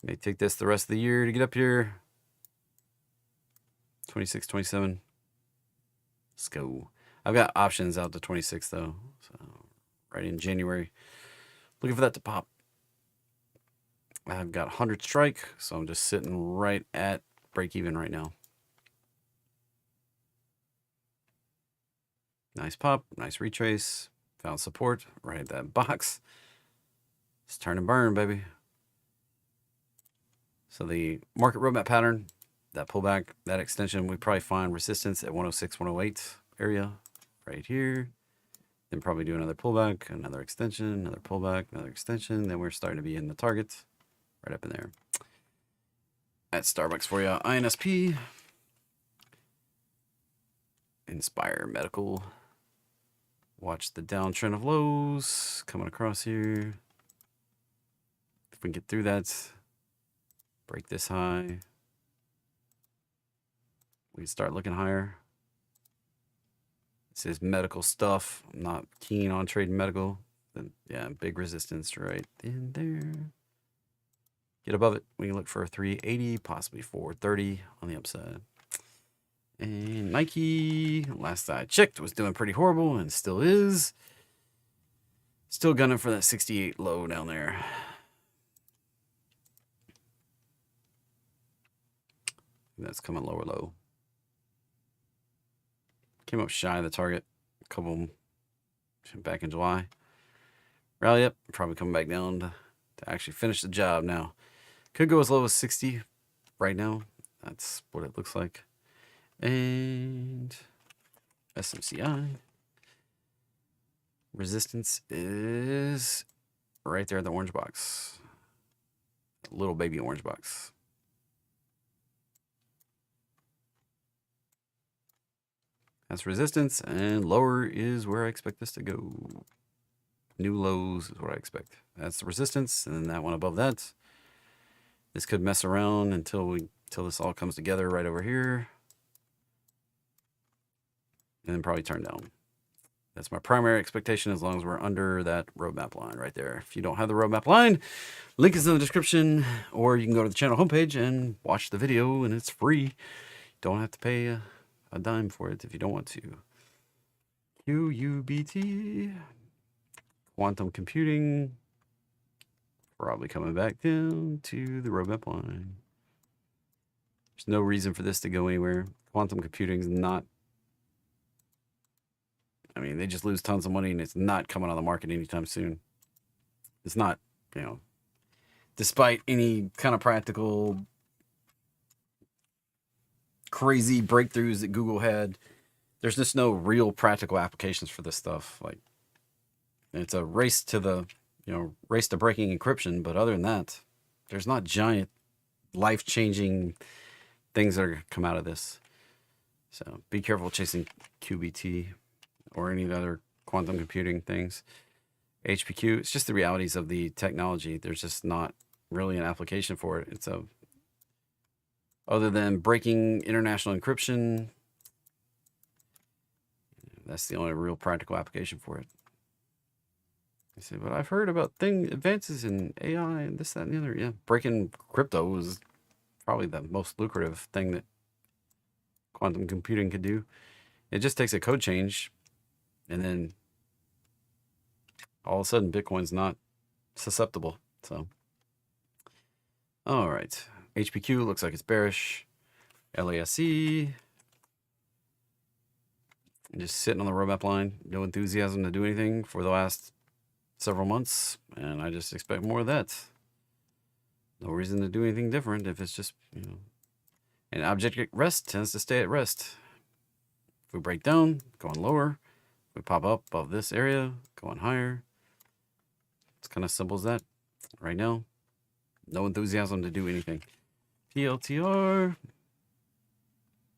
May take this the rest of the year to get up here. 26, 27. Let's go. I've got options out to 26 though. So right in January. Looking for that to pop. I've got 100 strike, so I'm just sitting right at break even right now. Nice pop, nice retrace. Found support right at that box. It's turn and burn, baby. So the market roadmap pattern, that pullback, that extension, we probably find resistance at 106, 108 area right here. Then probably do another pullback, another extension, another pullback, another extension. Then we're starting to be in the target right up in there. At Starbucks for you. INSP. Inspire Medical. Watch the downtrend of lows coming across here. If we can get through that, break this high, we start looking higher. This is medical stuff. I'm not keen on trading medical. Then yeah, big resistance right in there. Get above it. We can look for a 380, possibly 430 on the upside. And Nike, last I checked, was doing pretty horrible and still is. Still gunning for that 68 low down there. That's coming lower low. Came up shy of the target a couple back in July. Rally up, probably coming back down to actually finish the job now. Could go as low as 60 right now. That's what it looks like. And SMCI. Resistance is right there in the orange box. Little baby orange box. That's resistance, and lower is where I expect this to go. New lows is what I expect. That's the resistance, and then that one above that. This could mess around until this all comes together right over here, and then probably turn down. That's my primary expectation as long as we're under that roadmap line right there. If you don't have the roadmap line, link is in the description, or you can go to the channel homepage and watch the video, and it's free. Don't have to pay a dime for it if you don't want to. QUBT, quantum computing, probably coming back down to the roadmap line. There's no reason for this to go anywhere. Quantum computing is not, I mean, they just lose tons of money, and it's not coming on the market anytime soon. It's not, you know, despite any kind of practical crazy breakthroughs that Google had, there's just no real practical applications for this stuff. Like, it's a race to the, race to breaking encryption. But other than that, there's not giant life-changing things that are going to come out of this. So be careful chasing QBT or any other quantum computing things. HPQ, it's just the realities of the technology. There's just not really an application for it. It's other than breaking international encryption, that's the only real practical application for it. I say, but I've heard about advances in AI and this, that, and the other. Yeah, breaking crypto is probably the most lucrative thing that quantum computing could do. It just takes a code change, and then all of a sudden Bitcoin's not susceptible. So, all right, HPQ looks like it's bearish. LASE just sitting on the roadmap line, no enthusiasm to do anything for the last several months, and I just expect more of that. No reason to do anything different if it's just, and object at rest tends to stay at rest. If we break down, going lower. If we pop up above this area, going higher. It's kind of simple as that. Right now, no enthusiasm to do anything. PLTR,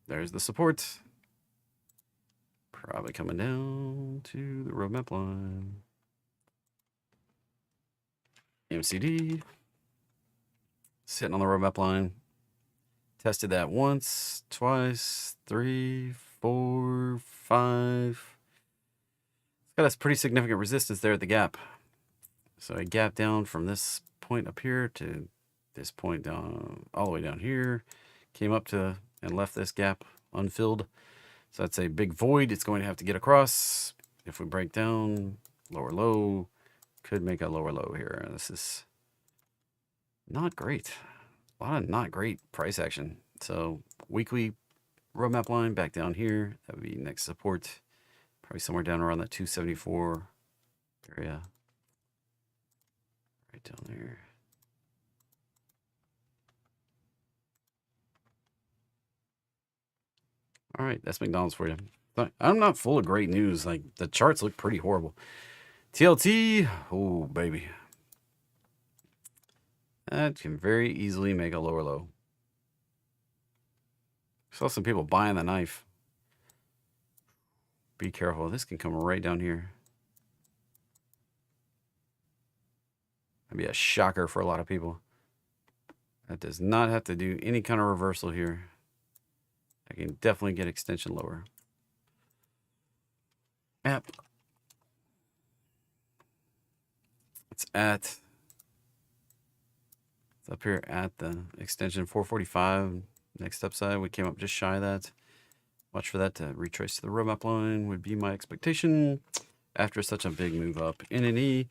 there's the support. Probably coming down to the roadmap line. MCD, sitting on the roadmap line. Tested that once, twice, 3, 4, 5. It's got a pretty significant resistance there at the gap. So I gap down from this point up here to this point down, all the way down here. Came up to and left this gap unfilled. So that's a big void it's going to have to get across. If we break down, lower low, could make a lower low here. This is not great. A lot of not great price action. So weekly roadmap line back down here. That would be next support. Probably somewhere down around that 274 area. Right down there. All right, that's McDonald's for you. But I'm not full of great news. Like, the charts look pretty horrible. TLT, oh, baby. That can very easily make a lower low. Saw some people buying the knife. Be careful. This can come right down here. That'd be a shocker for a lot of people. That does not have to do any kind of reversal here. I can definitely get extension lower. Yep. It's up here at the extension 445. Next upside, we came up just shy of that. Watch for that to retrace to the roadmap line would be my expectation after such a big move up. NNE.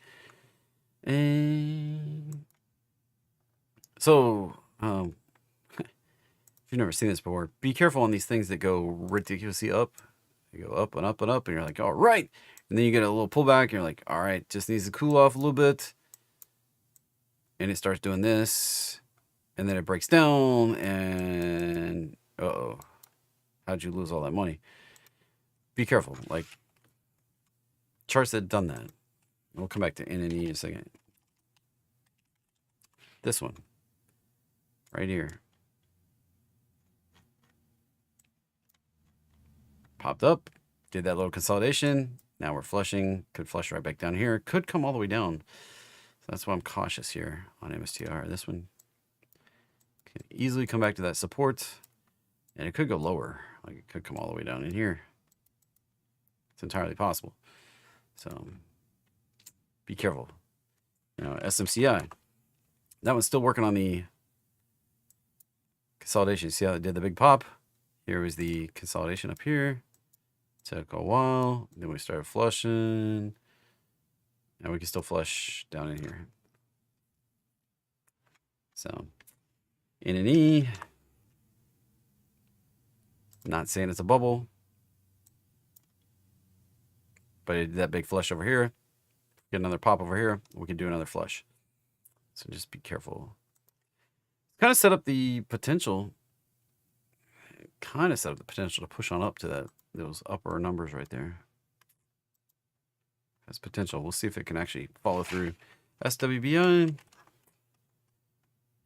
And so, if you've never seen this before, be careful on these things that go ridiculously up. You go up and up and up, and you're like, all right. And then you get a little pullback, and you're like, all right, just needs to cool off a little bit. And it starts doing this, and then it breaks down, and uh-oh. How'd you lose all that money? Be careful. Like, charts that have done that. We'll come back to NNE in a second. This one right here popped up, did that little consolidation. Now we're flushing, could flush right back down here, could come all the way down. So that's why I'm cautious here on MSTR. This one can easily come back to that support, and it could go lower. Like it could come all the way down in here. It's entirely possible. So be careful. You know, SMCI, that one's still working on the consolidation. See how it did the big pop? Here was the consolidation up here. Took a while. Then we started flushing. And we can still flush down in here. So, NNE. Not saying it's a bubble. But it did that big flush over here. Get another pop over here. We can do another flush. So just be careful. Kind of set up the potential. To push on up to those upper numbers right there. That's potential. We'll see if it can actually follow through. SWBI.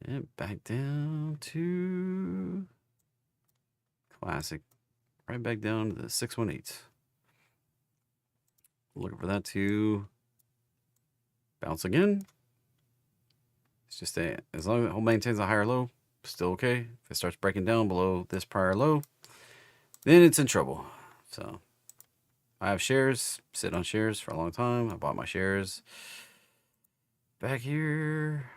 And back down to classic. Right back down to the 618. Looking for that to bounce again. It's just as long as it maintains a higher low, still okay. If it starts breaking down below this prior low, then it's in trouble. So I have shares, sit on shares for a long time. I bought my shares back here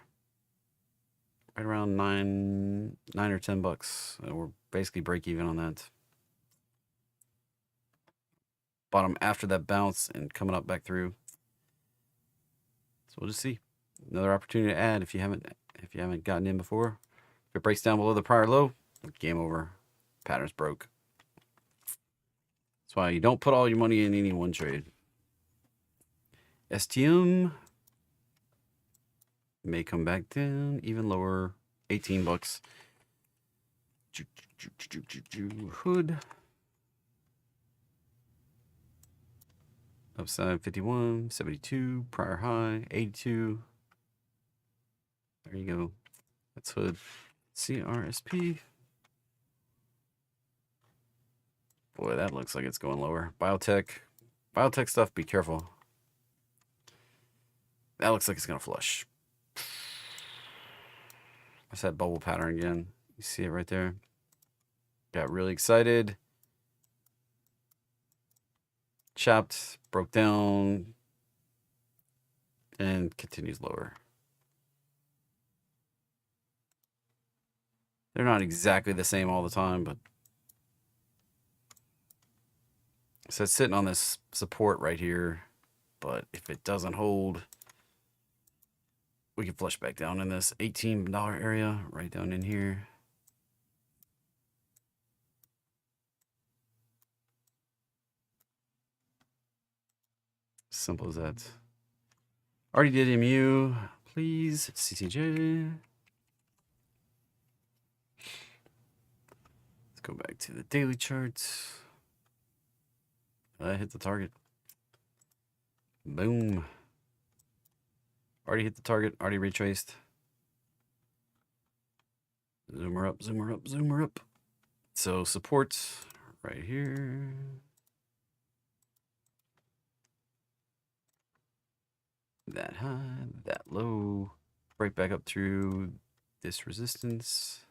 right around nine or $10. We're basically break even on that. Bought them after that bounce and coming up back through. So we'll just see. Another opportunity to add if you haven't gotten in before. If it breaks down below the prior low, game over. Pattern's broke. That's why you don't put all your money in any one trade. STM may come back down even lower. $18. Hood. Upside 51, 72, prior high, 82. There you go. That's hood. CRSP. Boy, that looks like it's going lower. Biotech stuff, be careful. That looks like it's going to flush. That's that bubble pattern again. You see it right there. Got really excited. Chopped, broke down, and continues lower. They're not exactly the same all the time, but so it's sitting on this support right here. But if it doesn't hold, we can flush back down in this $18 area right down in here. Simple as that. Already did MU. Please. CCJ. Let's go back to the daily charts. I hit the target. Boom. Already hit the target. Already retraced. Zoomer up, zoomer up, zoomer up. So support right here. That high, that low, break back up through this resistance,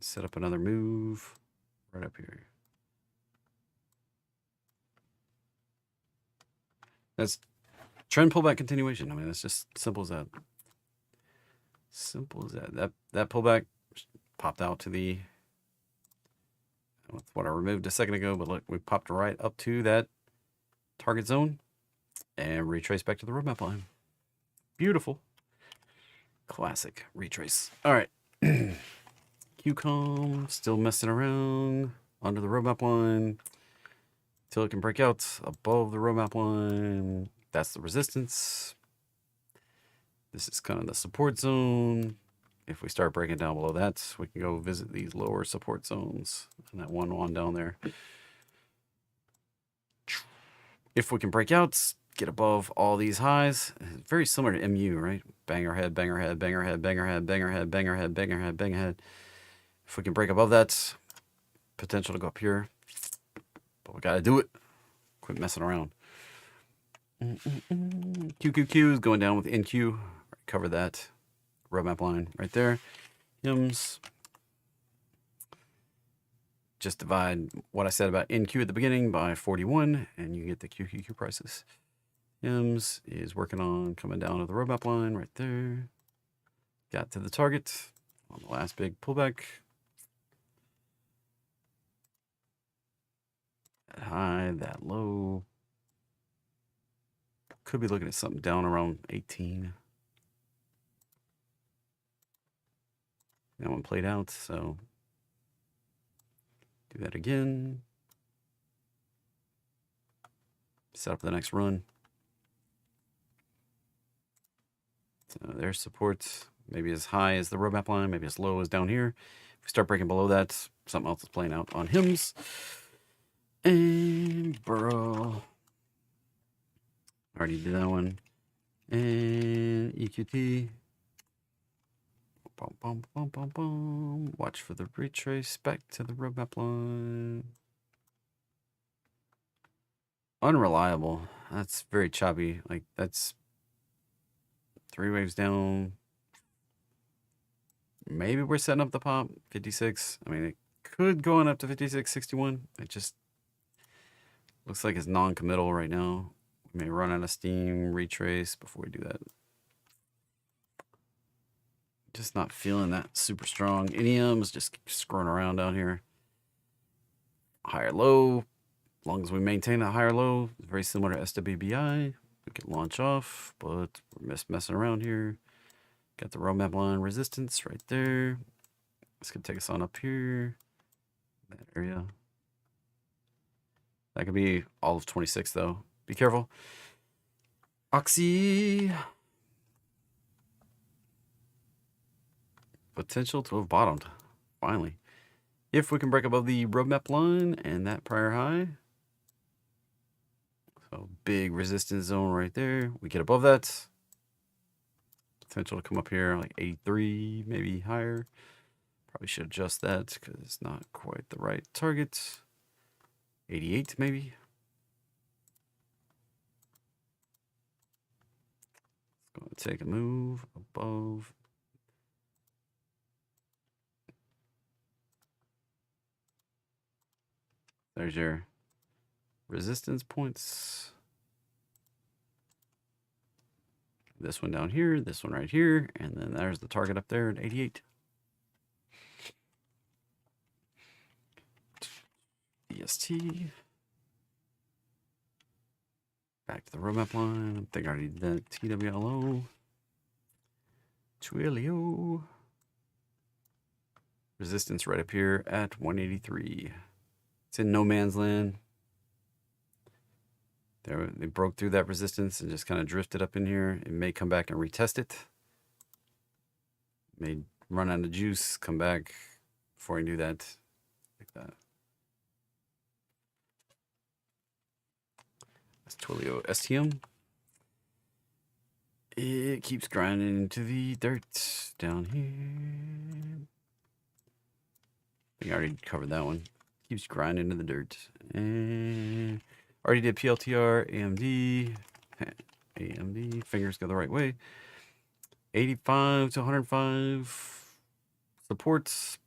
set up another move right up here. That's trend pullback continuation. I mean, it's just simple as that. Simple as that. That pullback popped out to the, with what I removed a second ago, but look, we popped right up to that target zone. And retrace back to the roadmap line. Beautiful. Classic retrace. All right. QCOM still messing around under the roadmap line until it can break out above the roadmap line. That's the resistance. This is kind of the support zone. If we start breaking down below that, we can go visit these lower support zones and that one down there. If we can break out, get above all these highs, very similar to MU, right? Banger head, banger head, banger head, banger head, banger head, banger head, banger head, banger head. If we can break above that, potential to go up here. But we got to do it. Quit messing around. QQQ is going down with NQ. Cover that roadmap line right there. HIMS. Just divide what I said about NQ at the beginning by 41, and you get the QQQ prices. HIMS is working on coming down to the roadmap line right there. Got to the target on the last big pullback. That high, that low. Could be looking at something down around 18. That one played out, so do that again. Set up the next run. So there's support, maybe as high as the roadmap line, maybe as low as down here. If we start breaking below that, something else is playing out on HIMS. And Burrow. Already did that one. And EQT. Bum, bum, bum, bum, bum. Watch for the retrace back to the roadmap line. Unreliable. That's very choppy. Like, that's 3 waves down. Maybe we're setting up the pop. 56. I mean, it could go on up to 56.61. It just looks like it's non-committal right now. We may run out of steam, retrace before we do that. Just not feeling that super strong. NEM is just screwing around down here. Higher low. As long as we maintain a higher low, it's very similar to SWBI. We can launch off, but we're messing around here. Got the roadmap line resistance right there. This could take us on up here. That area. That could be all of 26 though. Be careful. Oxy. Potential to have bottomed, finally. If we can break above the roadmap line and that prior high. So big resistance zone right there. We get above that. Potential to come up here like 83, maybe higher. Probably should adjust that because it's not quite the right target. 88 maybe. It's going to take a move above. There's your resistance points. This one down here, this one right here, and then there's the target up there at 88. EST. Back to the roadmap line. I think I already did that. TWLO. Twilio. Resistance right up here at 183. It's in no man's land. They broke through that resistance and just kind of drifted up in here. It may come back and retest it. May run out of juice, come back before I do that. Like that. That's Twilio STM. It keeps grinding into the dirt down here. I think I already covered that one. Keeps grinding into the dirt. And already did PLTR, AMD. AMD, fingers go the right way. 85 to 105. Supports.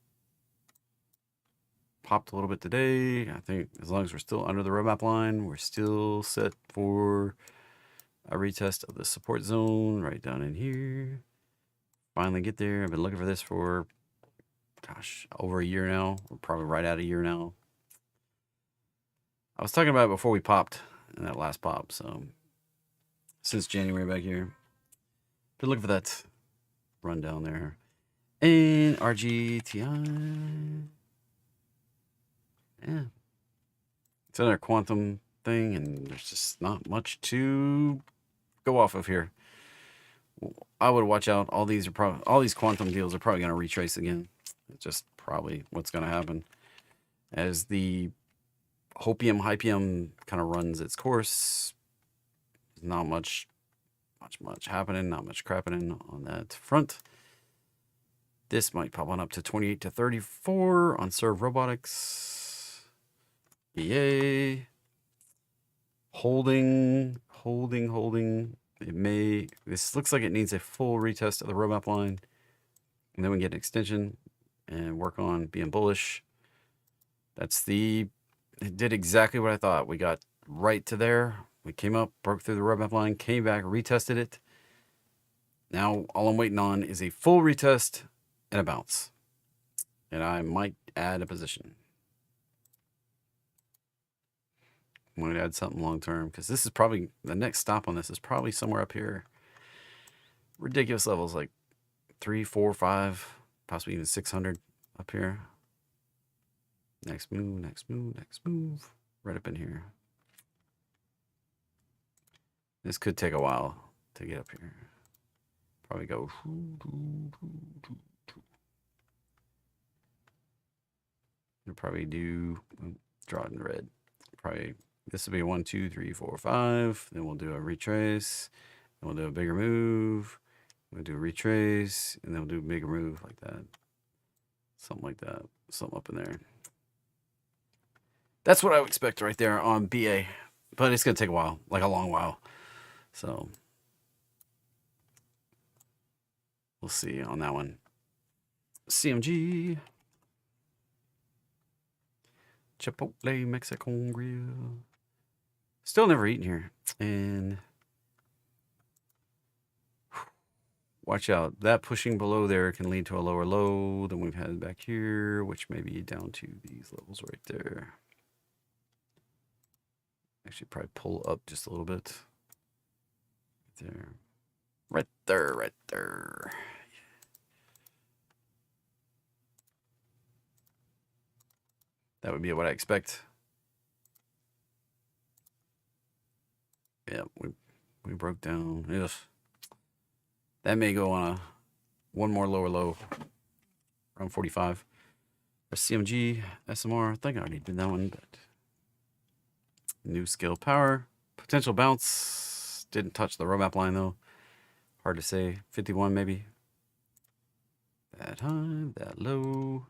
Popped a little bit today. I think as long as we're still under the roadmap line, we're still set for a retest of the support zone right down in here. Finally get there. I've been looking for this for, gosh, over a year now. We're probably right at a year now. I was talking about it before we popped in that last pop. So since January back here, been looking for that run down there. And RGTI. Yeah. It's another quantum thing, and there's just not much to go off of here. I would watch out. All these quantum deals are probably going to retrace again. It's just probably what's going to happen as the Hopium, Hypium kind of runs its course. Not much happening, not much crapping on that front. This might pop on up to 28 to 34 on Serve Robotics. EA. Holding. This looks like it needs a full retest of the roadmap line. And then we get an extension and work on being bullish. It did exactly what I thought. We got right to there. We came up, broke through the roadmap line, came back, retested it. Now all I'm waiting on is a full retest and a bounce. And I might add a position. Might add something long term, because this is probably the next stop on this is probably somewhere up here. Ridiculous levels like 3, 4, 5, possibly even 600 up here. Next move. Right up in here. This could take a while to get up here. Probably go. You'll probably do draw it in red. Probably this will be 1, 2, 3, 4, 5. Then we'll do a retrace. Then we'll do a bigger move. We'll do a retrace, and then we'll do a bigger move like that. Something like that. Something up in there. That's what I would expect right there on BA. But it's going to take a while, like a long while. So we'll see on that one. CMG. Chipotle Mexican Grill. Still never eaten here. And watch out. That pushing below there can lead to a lower low than we've had back here, which may be down to these levels right there. Actually, probably pull up just a little bit. Right there. That would be what I expect. Yeah, we broke down. Yes. That may go on one more lower low. Around 45. For CMG, SMR, I think I already did that one, but new scale power. Potential bounce. Didn't touch the roadmap line though. Hard to say. 51 maybe. That high, that low.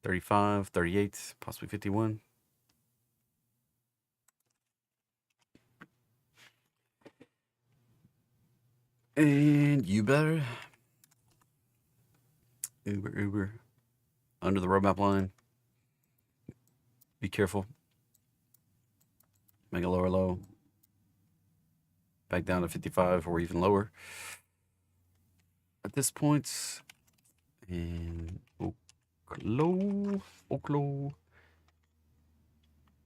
35, 38, possibly 51. And you better. Uber. Under the roadmap line. Be careful. Make a lower low. Back down to 55 or even lower. At this point. And low.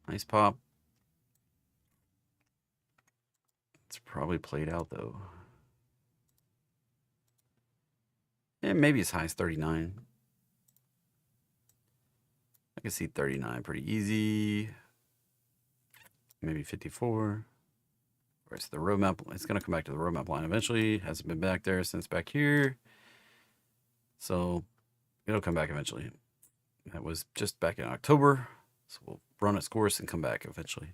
Nice pop. It's probably played out though. And maybe as high as 39. I can see 39 pretty easy. Maybe 54. Where's the roadmap? It's going to come back to the roadmap line eventually. Hasn't been back there since back here. So it'll come back eventually. That was just back in October. So we'll run its course and come back eventually.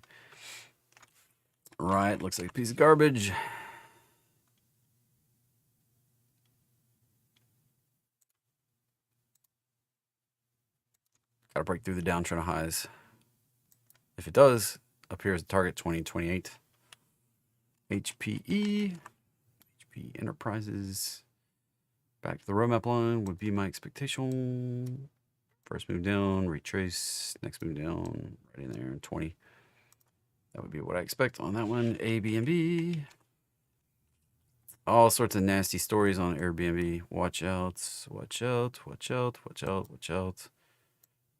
Right, looks like a piece of garbage. Got to break through the downtrend of highs. If it does, up here is the target 2028. HPE Enterprises. Back to the roadmap line would be my expectation. First move down, retrace. Next move down, right in there, 20. That would be what I expect on that one. Airbnb. All sorts of nasty stories on Airbnb. Watch out.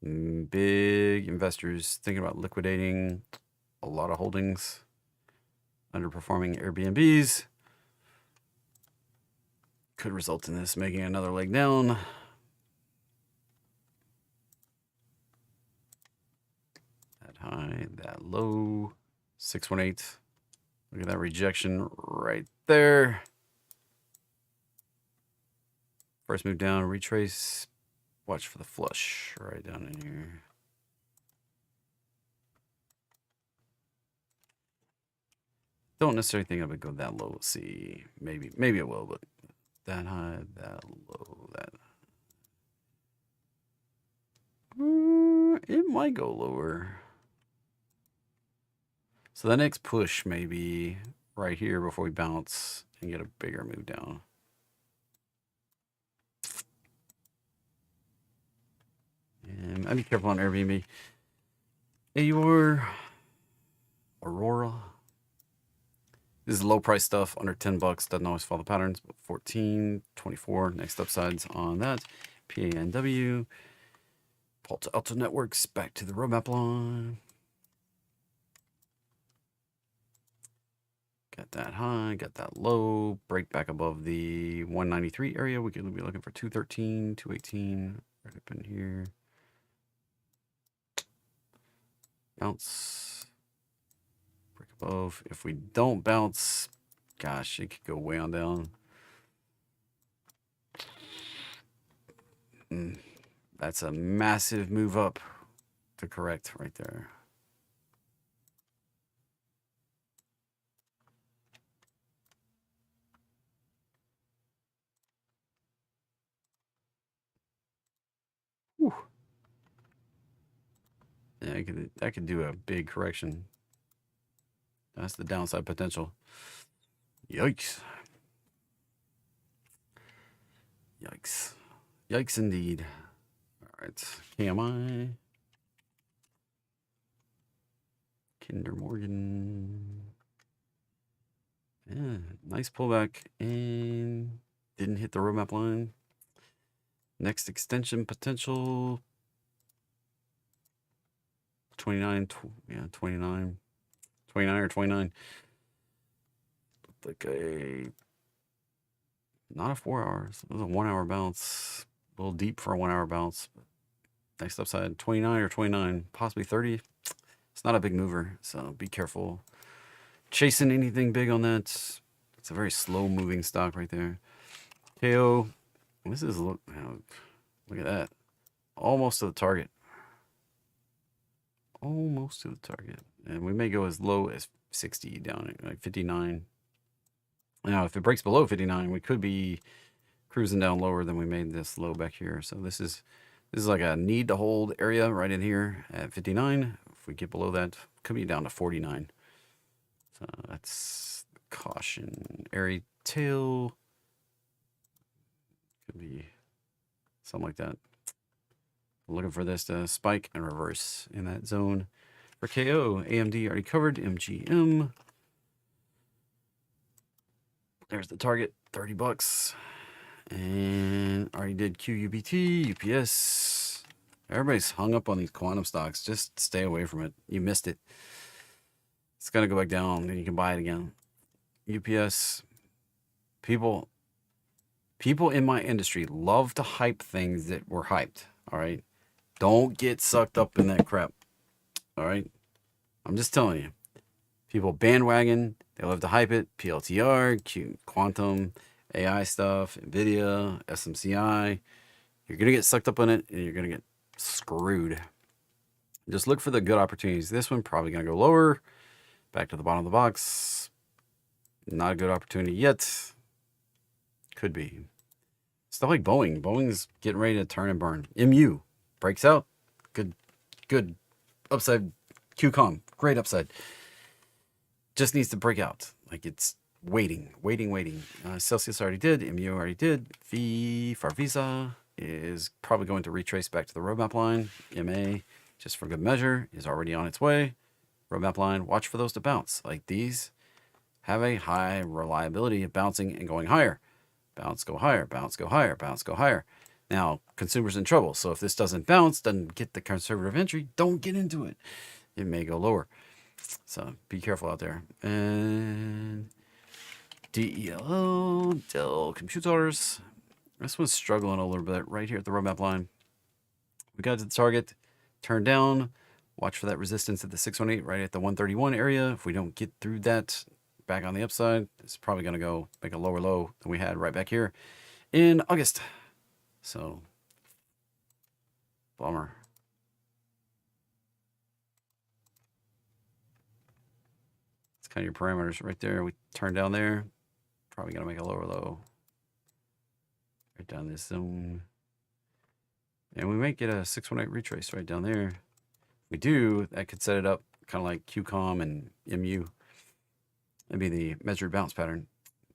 Big investors thinking about liquidating a lot of holdings. Underperforming Airbnbs. Could result in this making another leg down. That high, that low. 618. Look at that rejection right there. First move down, retrace. Watch for the flush right down in here. Don't necessarily think it would go that low. We'll see. Maybe it will, but that high, that low, that. It might go lower. So the next push may be right here before we bounce and get a bigger move down. And I'd be careful on Airbnb. AUR, Aurora. This is low price stuff, under 10 bucks. Doesn't always follow patterns, but 14, 24. Next upsides on that. PANW. Pulse Alto Networks back to the roadmap line. Got that high, got that low. Break back above the 193 area. We could be looking for 213, 218. Right up in here. Bounce. Break above. If we don't bounce, gosh, it could go way on down. That's a massive move up to correct right there. Whew. Yeah, that could do a big correction. That's the downside potential. Yikes. Yikes. Yikes indeed. All right. KMI. Kinder Morgan. Yeah, nice pullback and didn't hit the roadmap line. Next extension potential 29, yeah, 29 or 29. Looked like not a 4 hours. It was a 1 hour bounce. A little deep for a 1 hour bounce. Next upside 29 or 29, possibly 30. It's not a big mover, so be careful chasing anything big on that. It's a very slow moving stock right there. KO. This is look at that. Almost to the target. Almost to the target. And we may go as low as 60 down at like 59. Now, if it breaks below 59, we could be cruising down lower than we made this low back here. So this is like a need to hold area right in here at 59. If we get below that, could be down to 49. So that's caution. Airy tail. Could be something like that. Looking for this to spike and reverse in that zone. For KO, AMD already covered. MGM. There's the target, 30 bucks. And already did QUBT, UPS. Everybody's hung up on these quantum stocks. Just stay away from it. You missed it. It's going to go back down and you can buy it again. UPS. People in my industry love to hype things that were hyped. All right. Don't get sucked up in that crap. All right. I'm just telling you. People bandwagon. They love to hype it. PLTR, quantum, AI stuff, NVIDIA, SMCI. You're going to get sucked up on it and you're going to get screwed. Just look for the good opportunities. This one probably going to go lower. Back to the bottom of the box. Not a good opportunity yet. Could be. Stuff like Boeing. Boeing's getting ready to turn and burn. MU breaks out. Good upside. QCOM. Great upside. Just needs to break out. Like it's waiting. Celsius already did. MU already did. Visa is probably going to retrace back to the roadmap line. MA, just for good measure, is already on its way. Roadmap line, watch for those to bounce. Like these have a high reliability of bouncing and going higher. Bounce, go higher, bounce, go higher, bounce, go higher. Now, consumers in trouble. So if this doesn't bounce, doesn't get the conservative entry, don't get into it. It may go lower. So be careful out there. And DELL, Dell Computers. This one's struggling a little bit right here at the roadmap line. We got to the target, turned down. Watch for that resistance at the 618 right at the 131 area. If we don't get through that, back on the upside, it's probably going to go make a lower low than we had right back here in August. So, bummer. It's kind of your parameters right there. We turn down there. Probably going to make a lower low. Right down this zone. And we might get a 618 retrace right down there. If we do, that could set it up kind of like QCOM and MU. That'd be the measured bounce pattern.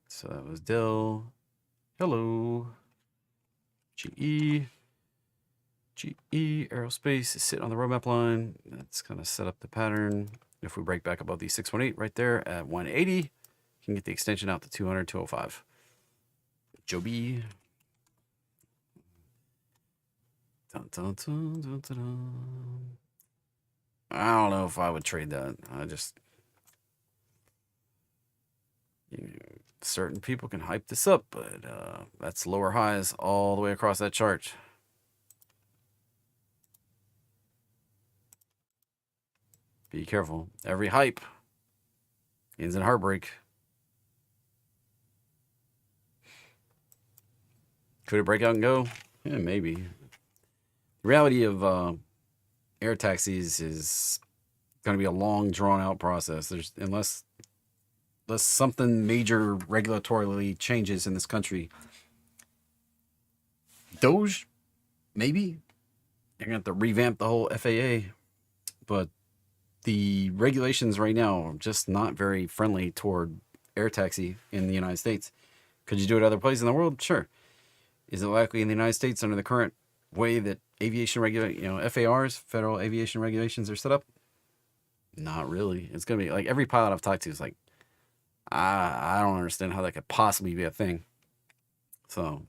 So that was Dell. Hello. GE. GE Aerospace is sitting on the roadmap line. That's going to set up the pattern. If we break back above the 618 right there at 180, you can get the extension out to 200, 205. Joby. Dun, dun, dun, dun, dun, dun. I don't know if I would trade that. Certain people can hype this up, but that's lower highs all the way across that chart. Be careful. Every hype ends in heartbreak. Could it break out and go? Yeah, maybe. The reality of air taxis is going to be a long, drawn-out process. Unless something major regulatorily changes in this country. Doge, maybe. They're going to have to revamp the whole FAA. But the regulations right now are just not very friendly toward air taxi in the United States. Could you do it other places in the world? Sure. Is it likely in the United States under the current way that aviation FARs, Federal Aviation Regulations, are set up? Not really. It's going to be like every pilot I've talked to is like, I don't understand how that could possibly be a thing. So,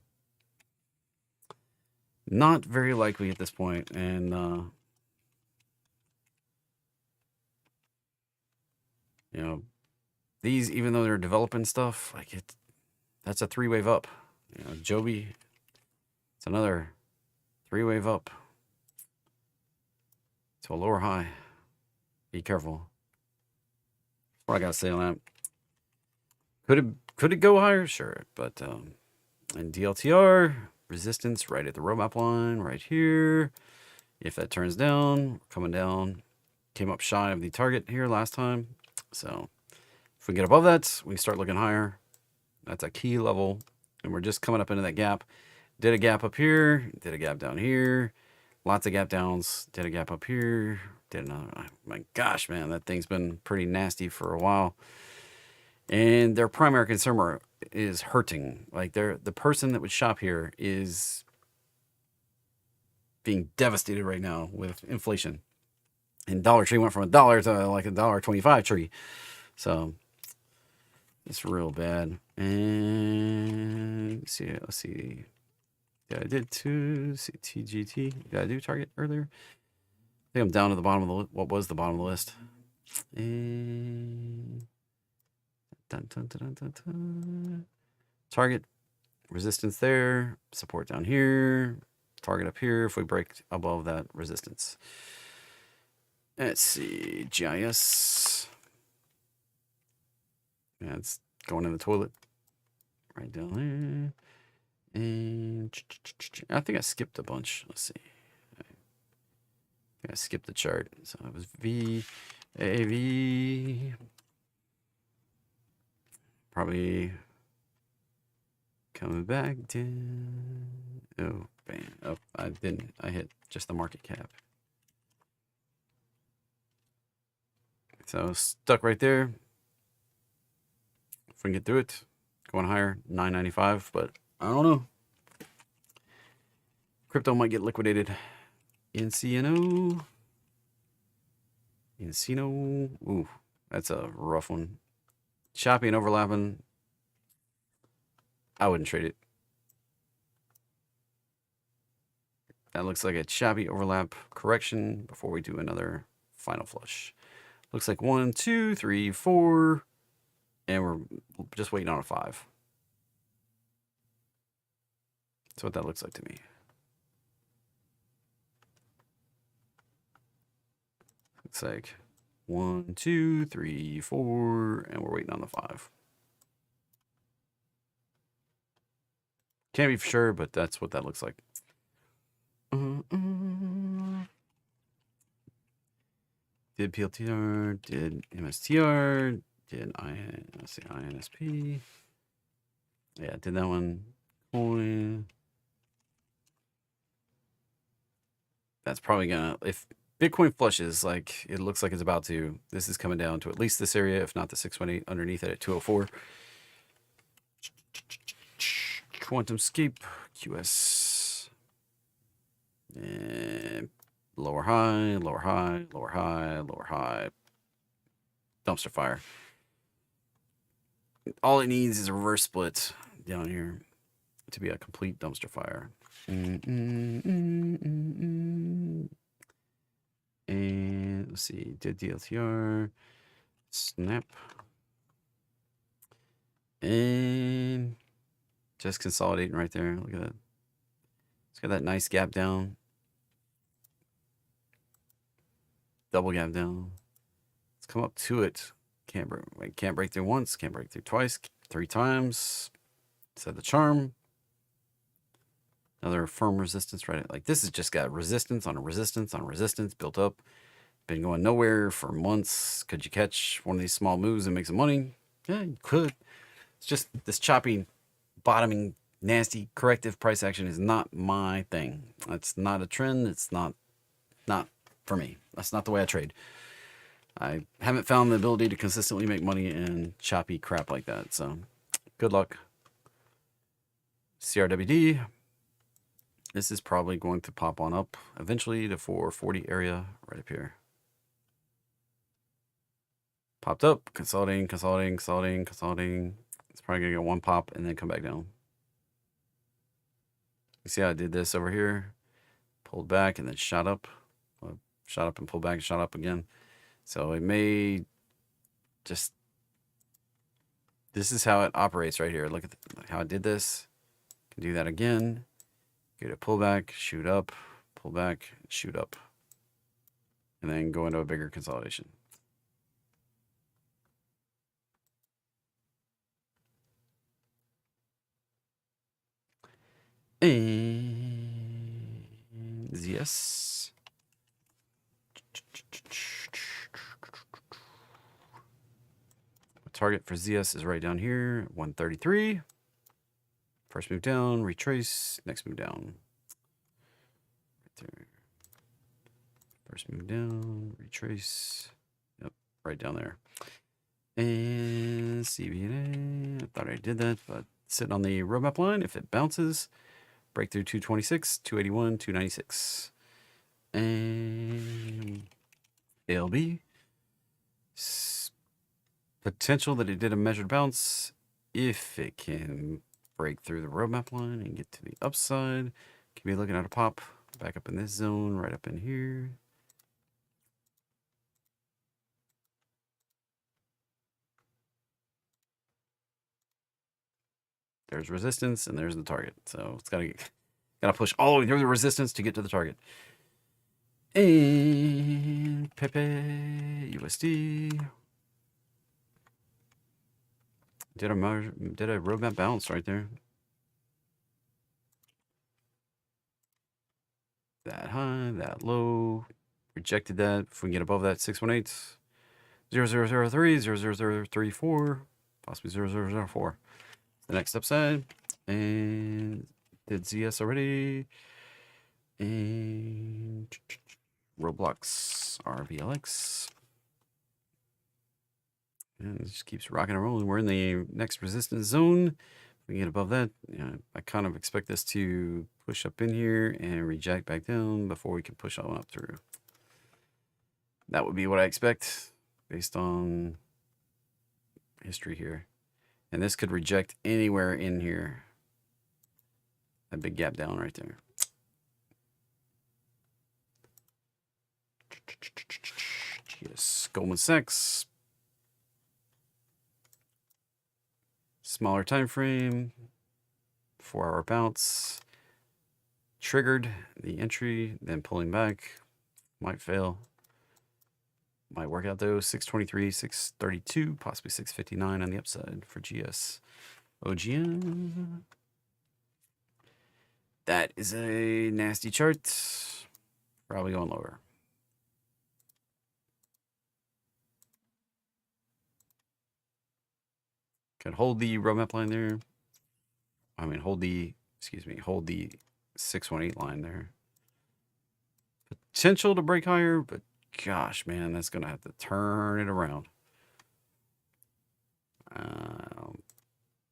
not very likely at this point. And, these, even though they're developing stuff, that's a 3-wave up. Joby, it's another 3-wave up to a lower high. Be careful. That's what I got to say on that. Could it go higher? Sure, but and DLTR resistance right at the roadmap line right here. If that turns down, coming down, came up shy of the target here last time. So if we get above that, we start looking higher. That's a key level, and we're just coming up into that gap. Did a gap up here, did a gap down here, lots of gap downs. Did a gap up here, did another. Oh my gosh, man, that thing's been pretty nasty for a while. And their primary consumer is hurting. Like the person that would shop here is being devastated right now with inflation. And Dollar Tree went from $1 to like $1.25 tree. So it's real bad. And let's see. Yeah, I did too. TGT. Did I do target earlier? I think I'm down to the bottom of the what was the bottom of the list. And target resistance there, support down here, target up here if we break above that resistance. Let's see, GIS. Yeah, it's going in the toilet right down there. And I think I skipped a bunch. Let's see. I skipped the chart. So it was VAV. Probably coming back down. Oh, bam. Oh, I didn't. I hit just the market cap. So stuck right there. If we can get through it, going higher, 995, but I don't know. Crypto might get liquidated. Encino. Ooh, that's a rough one. Choppy and overlapping. I wouldn't trade it. That looks like a choppy overlap correction before we do another final flush. Looks like 1, 2, 3, 4. And we're just waiting on a 5. That's what that looks like to me. Looks like 1, 2, 3, 4, and we're waiting on the 5. Can't be for sure, but that's what that looks like. Did PLTR, did MSTR, Did let's see, INSP. Yeah, did that one. Coin. That's probably gonna, if Bitcoin flushes like it looks like it's about to, this is coming down to at least this area, if not the 618 underneath it at 204. QuantumScape, QS. And lower high, lower high, lower high, lower high. Dumpster fire. All it needs is a reverse split down here to be a complete dumpster fire. And let's see, did DLTR, snap, and just consolidating right there. Look at that. It's got that nice gap down, double gap down. Let's come up to it. Can't break through once, can't break through twice, 3 times. Set the charm. Another firm resistance, right? Like this has just got resistance on a resistance on a resistance built up. Been going nowhere for months. Could you catch one of these small moves and make some money? Yeah, you could. It's just this chopping, bottoming, nasty, corrective price action is not my thing. That's not a trend. It's not for me. That's not the way I trade. I haven't found the ability to consistently make money in choppy crap like that. So good luck. CRWD. This is probably going to pop on up eventually to 440 area right up here. Popped up, consolidating, consolidating, consolidating, consolidating. It's probably going to get one pop and then come back down. You see how I did this over here? Pulled back and then shot up. Shot up and pulled back and shot up again. So it may just... This is how it operates right here. Look at how I did this. Can do that again. Get a pullback, shoot up, pull back, shoot up, and then go into a bigger consolidation. And ZS. Target for ZS is right down here, 133. First move down, retrace, next move down. Right there. First move down, retrace. Yep, right down there. And CBNA, I thought I did that, but sitting on the roadmap line, if it bounces, breakthrough 226, 281, 296. And ALB, potential that it did a measured bounce if it can break through the roadmap line and get to the upside. Could be looking at a pop back up in this zone, right up in here. There's resistance and there's the target. So it's gotta push all the way through the resistance to get to the target. And Pepe USD. Did a roadmap bounce right there. That high, that low. Rejected that. If we can get above that 618, 0003, 00034, possibly 0004. The next upside. And did ZS already. And Roblox RBLX. And it just keeps rocking and rolling. We're in the next resistance zone. If we get above that, you know, I kind of expect this to push up in here and reject back down before we can push on up through. That would be what I expect based on history here. And this could reject anywhere in here. That big gap down right there. Yes, Goldman Sachs. Smaller time frame, 4-hour bounce, triggered the entry, then pulling back, might fail, might work out though. 623, 632, possibly 659 on the upside for GS. OGM. That is a nasty chart, probably going lower. Could hold the roadmap line there. I mean, hold the 618 line there. Potential to break higher, but gosh, man, that's going to have to turn it around.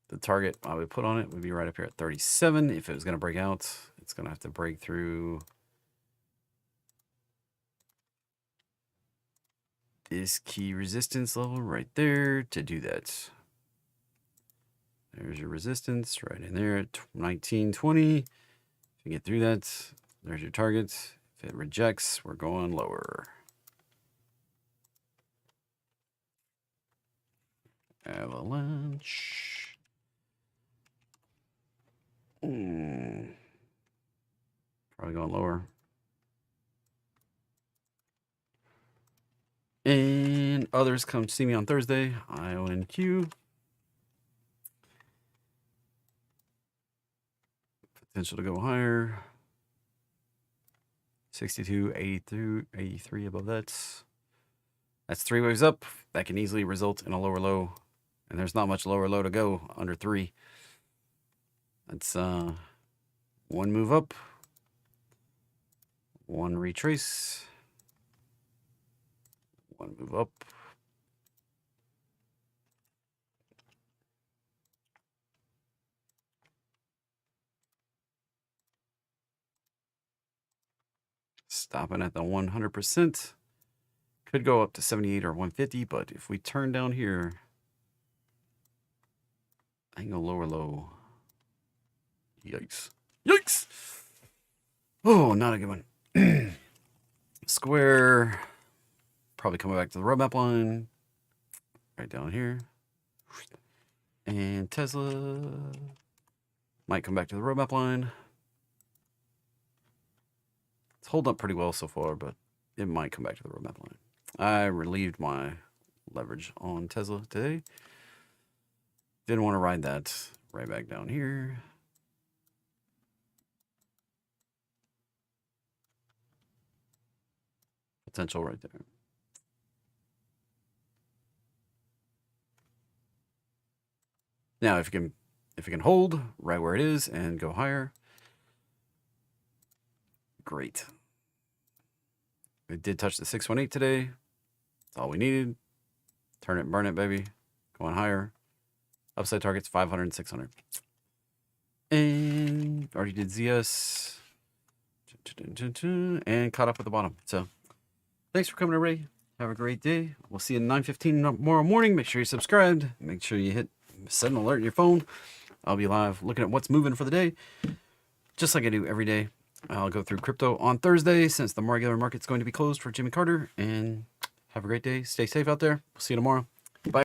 The target I would put on it would be right up here at 37. If it was going to break out, it's going to have to break through this key resistance level right there to do that. There's your resistance right in there at 1920. If you get through that, there's your target. If it rejects, we're going lower. Avalanche. Probably going lower. And others come see me on Thursday. IONQ. Potential to go higher. 62, 82, 83 above that. That's 3 waves up. That can easily result in a lower low. And there's not much lower low to go under 3. That's 1 move up. 1 retrace. 1 move up. Stopping at the 100%. Could go up to 78 or 150, but if we turn down here, I can go lower low. Yikes. Yikes! Oh, not a good one. Square. Probably coming back to the roadmap line. Right down here. And Tesla might come back to the roadmap line. It's holding up pretty well so far, but it might come back to the roadmap line. I relieved my leverage on Tesla today. Didn't want to ride that right back down here. Potential right there. Now, if you can hold right where it is and go higher, great. It did touch the 618 today. That's all we needed. Turn it and burn it, baby. Going higher. Upside targets 500 and 600. And already did ZS. And caught up at the bottom. So thanks for coming, everybody. Have a great day. We'll see you at 9:15 tomorrow morning. Make sure you're subscribed. Make sure you set an alert in your phone. I'll be live looking at what's moving for the day, just like I do every day. I'll go through crypto on Thursday since the regular market's going to be closed for Jimmy Carter. And have a great day. Stay safe out there. We'll see you tomorrow.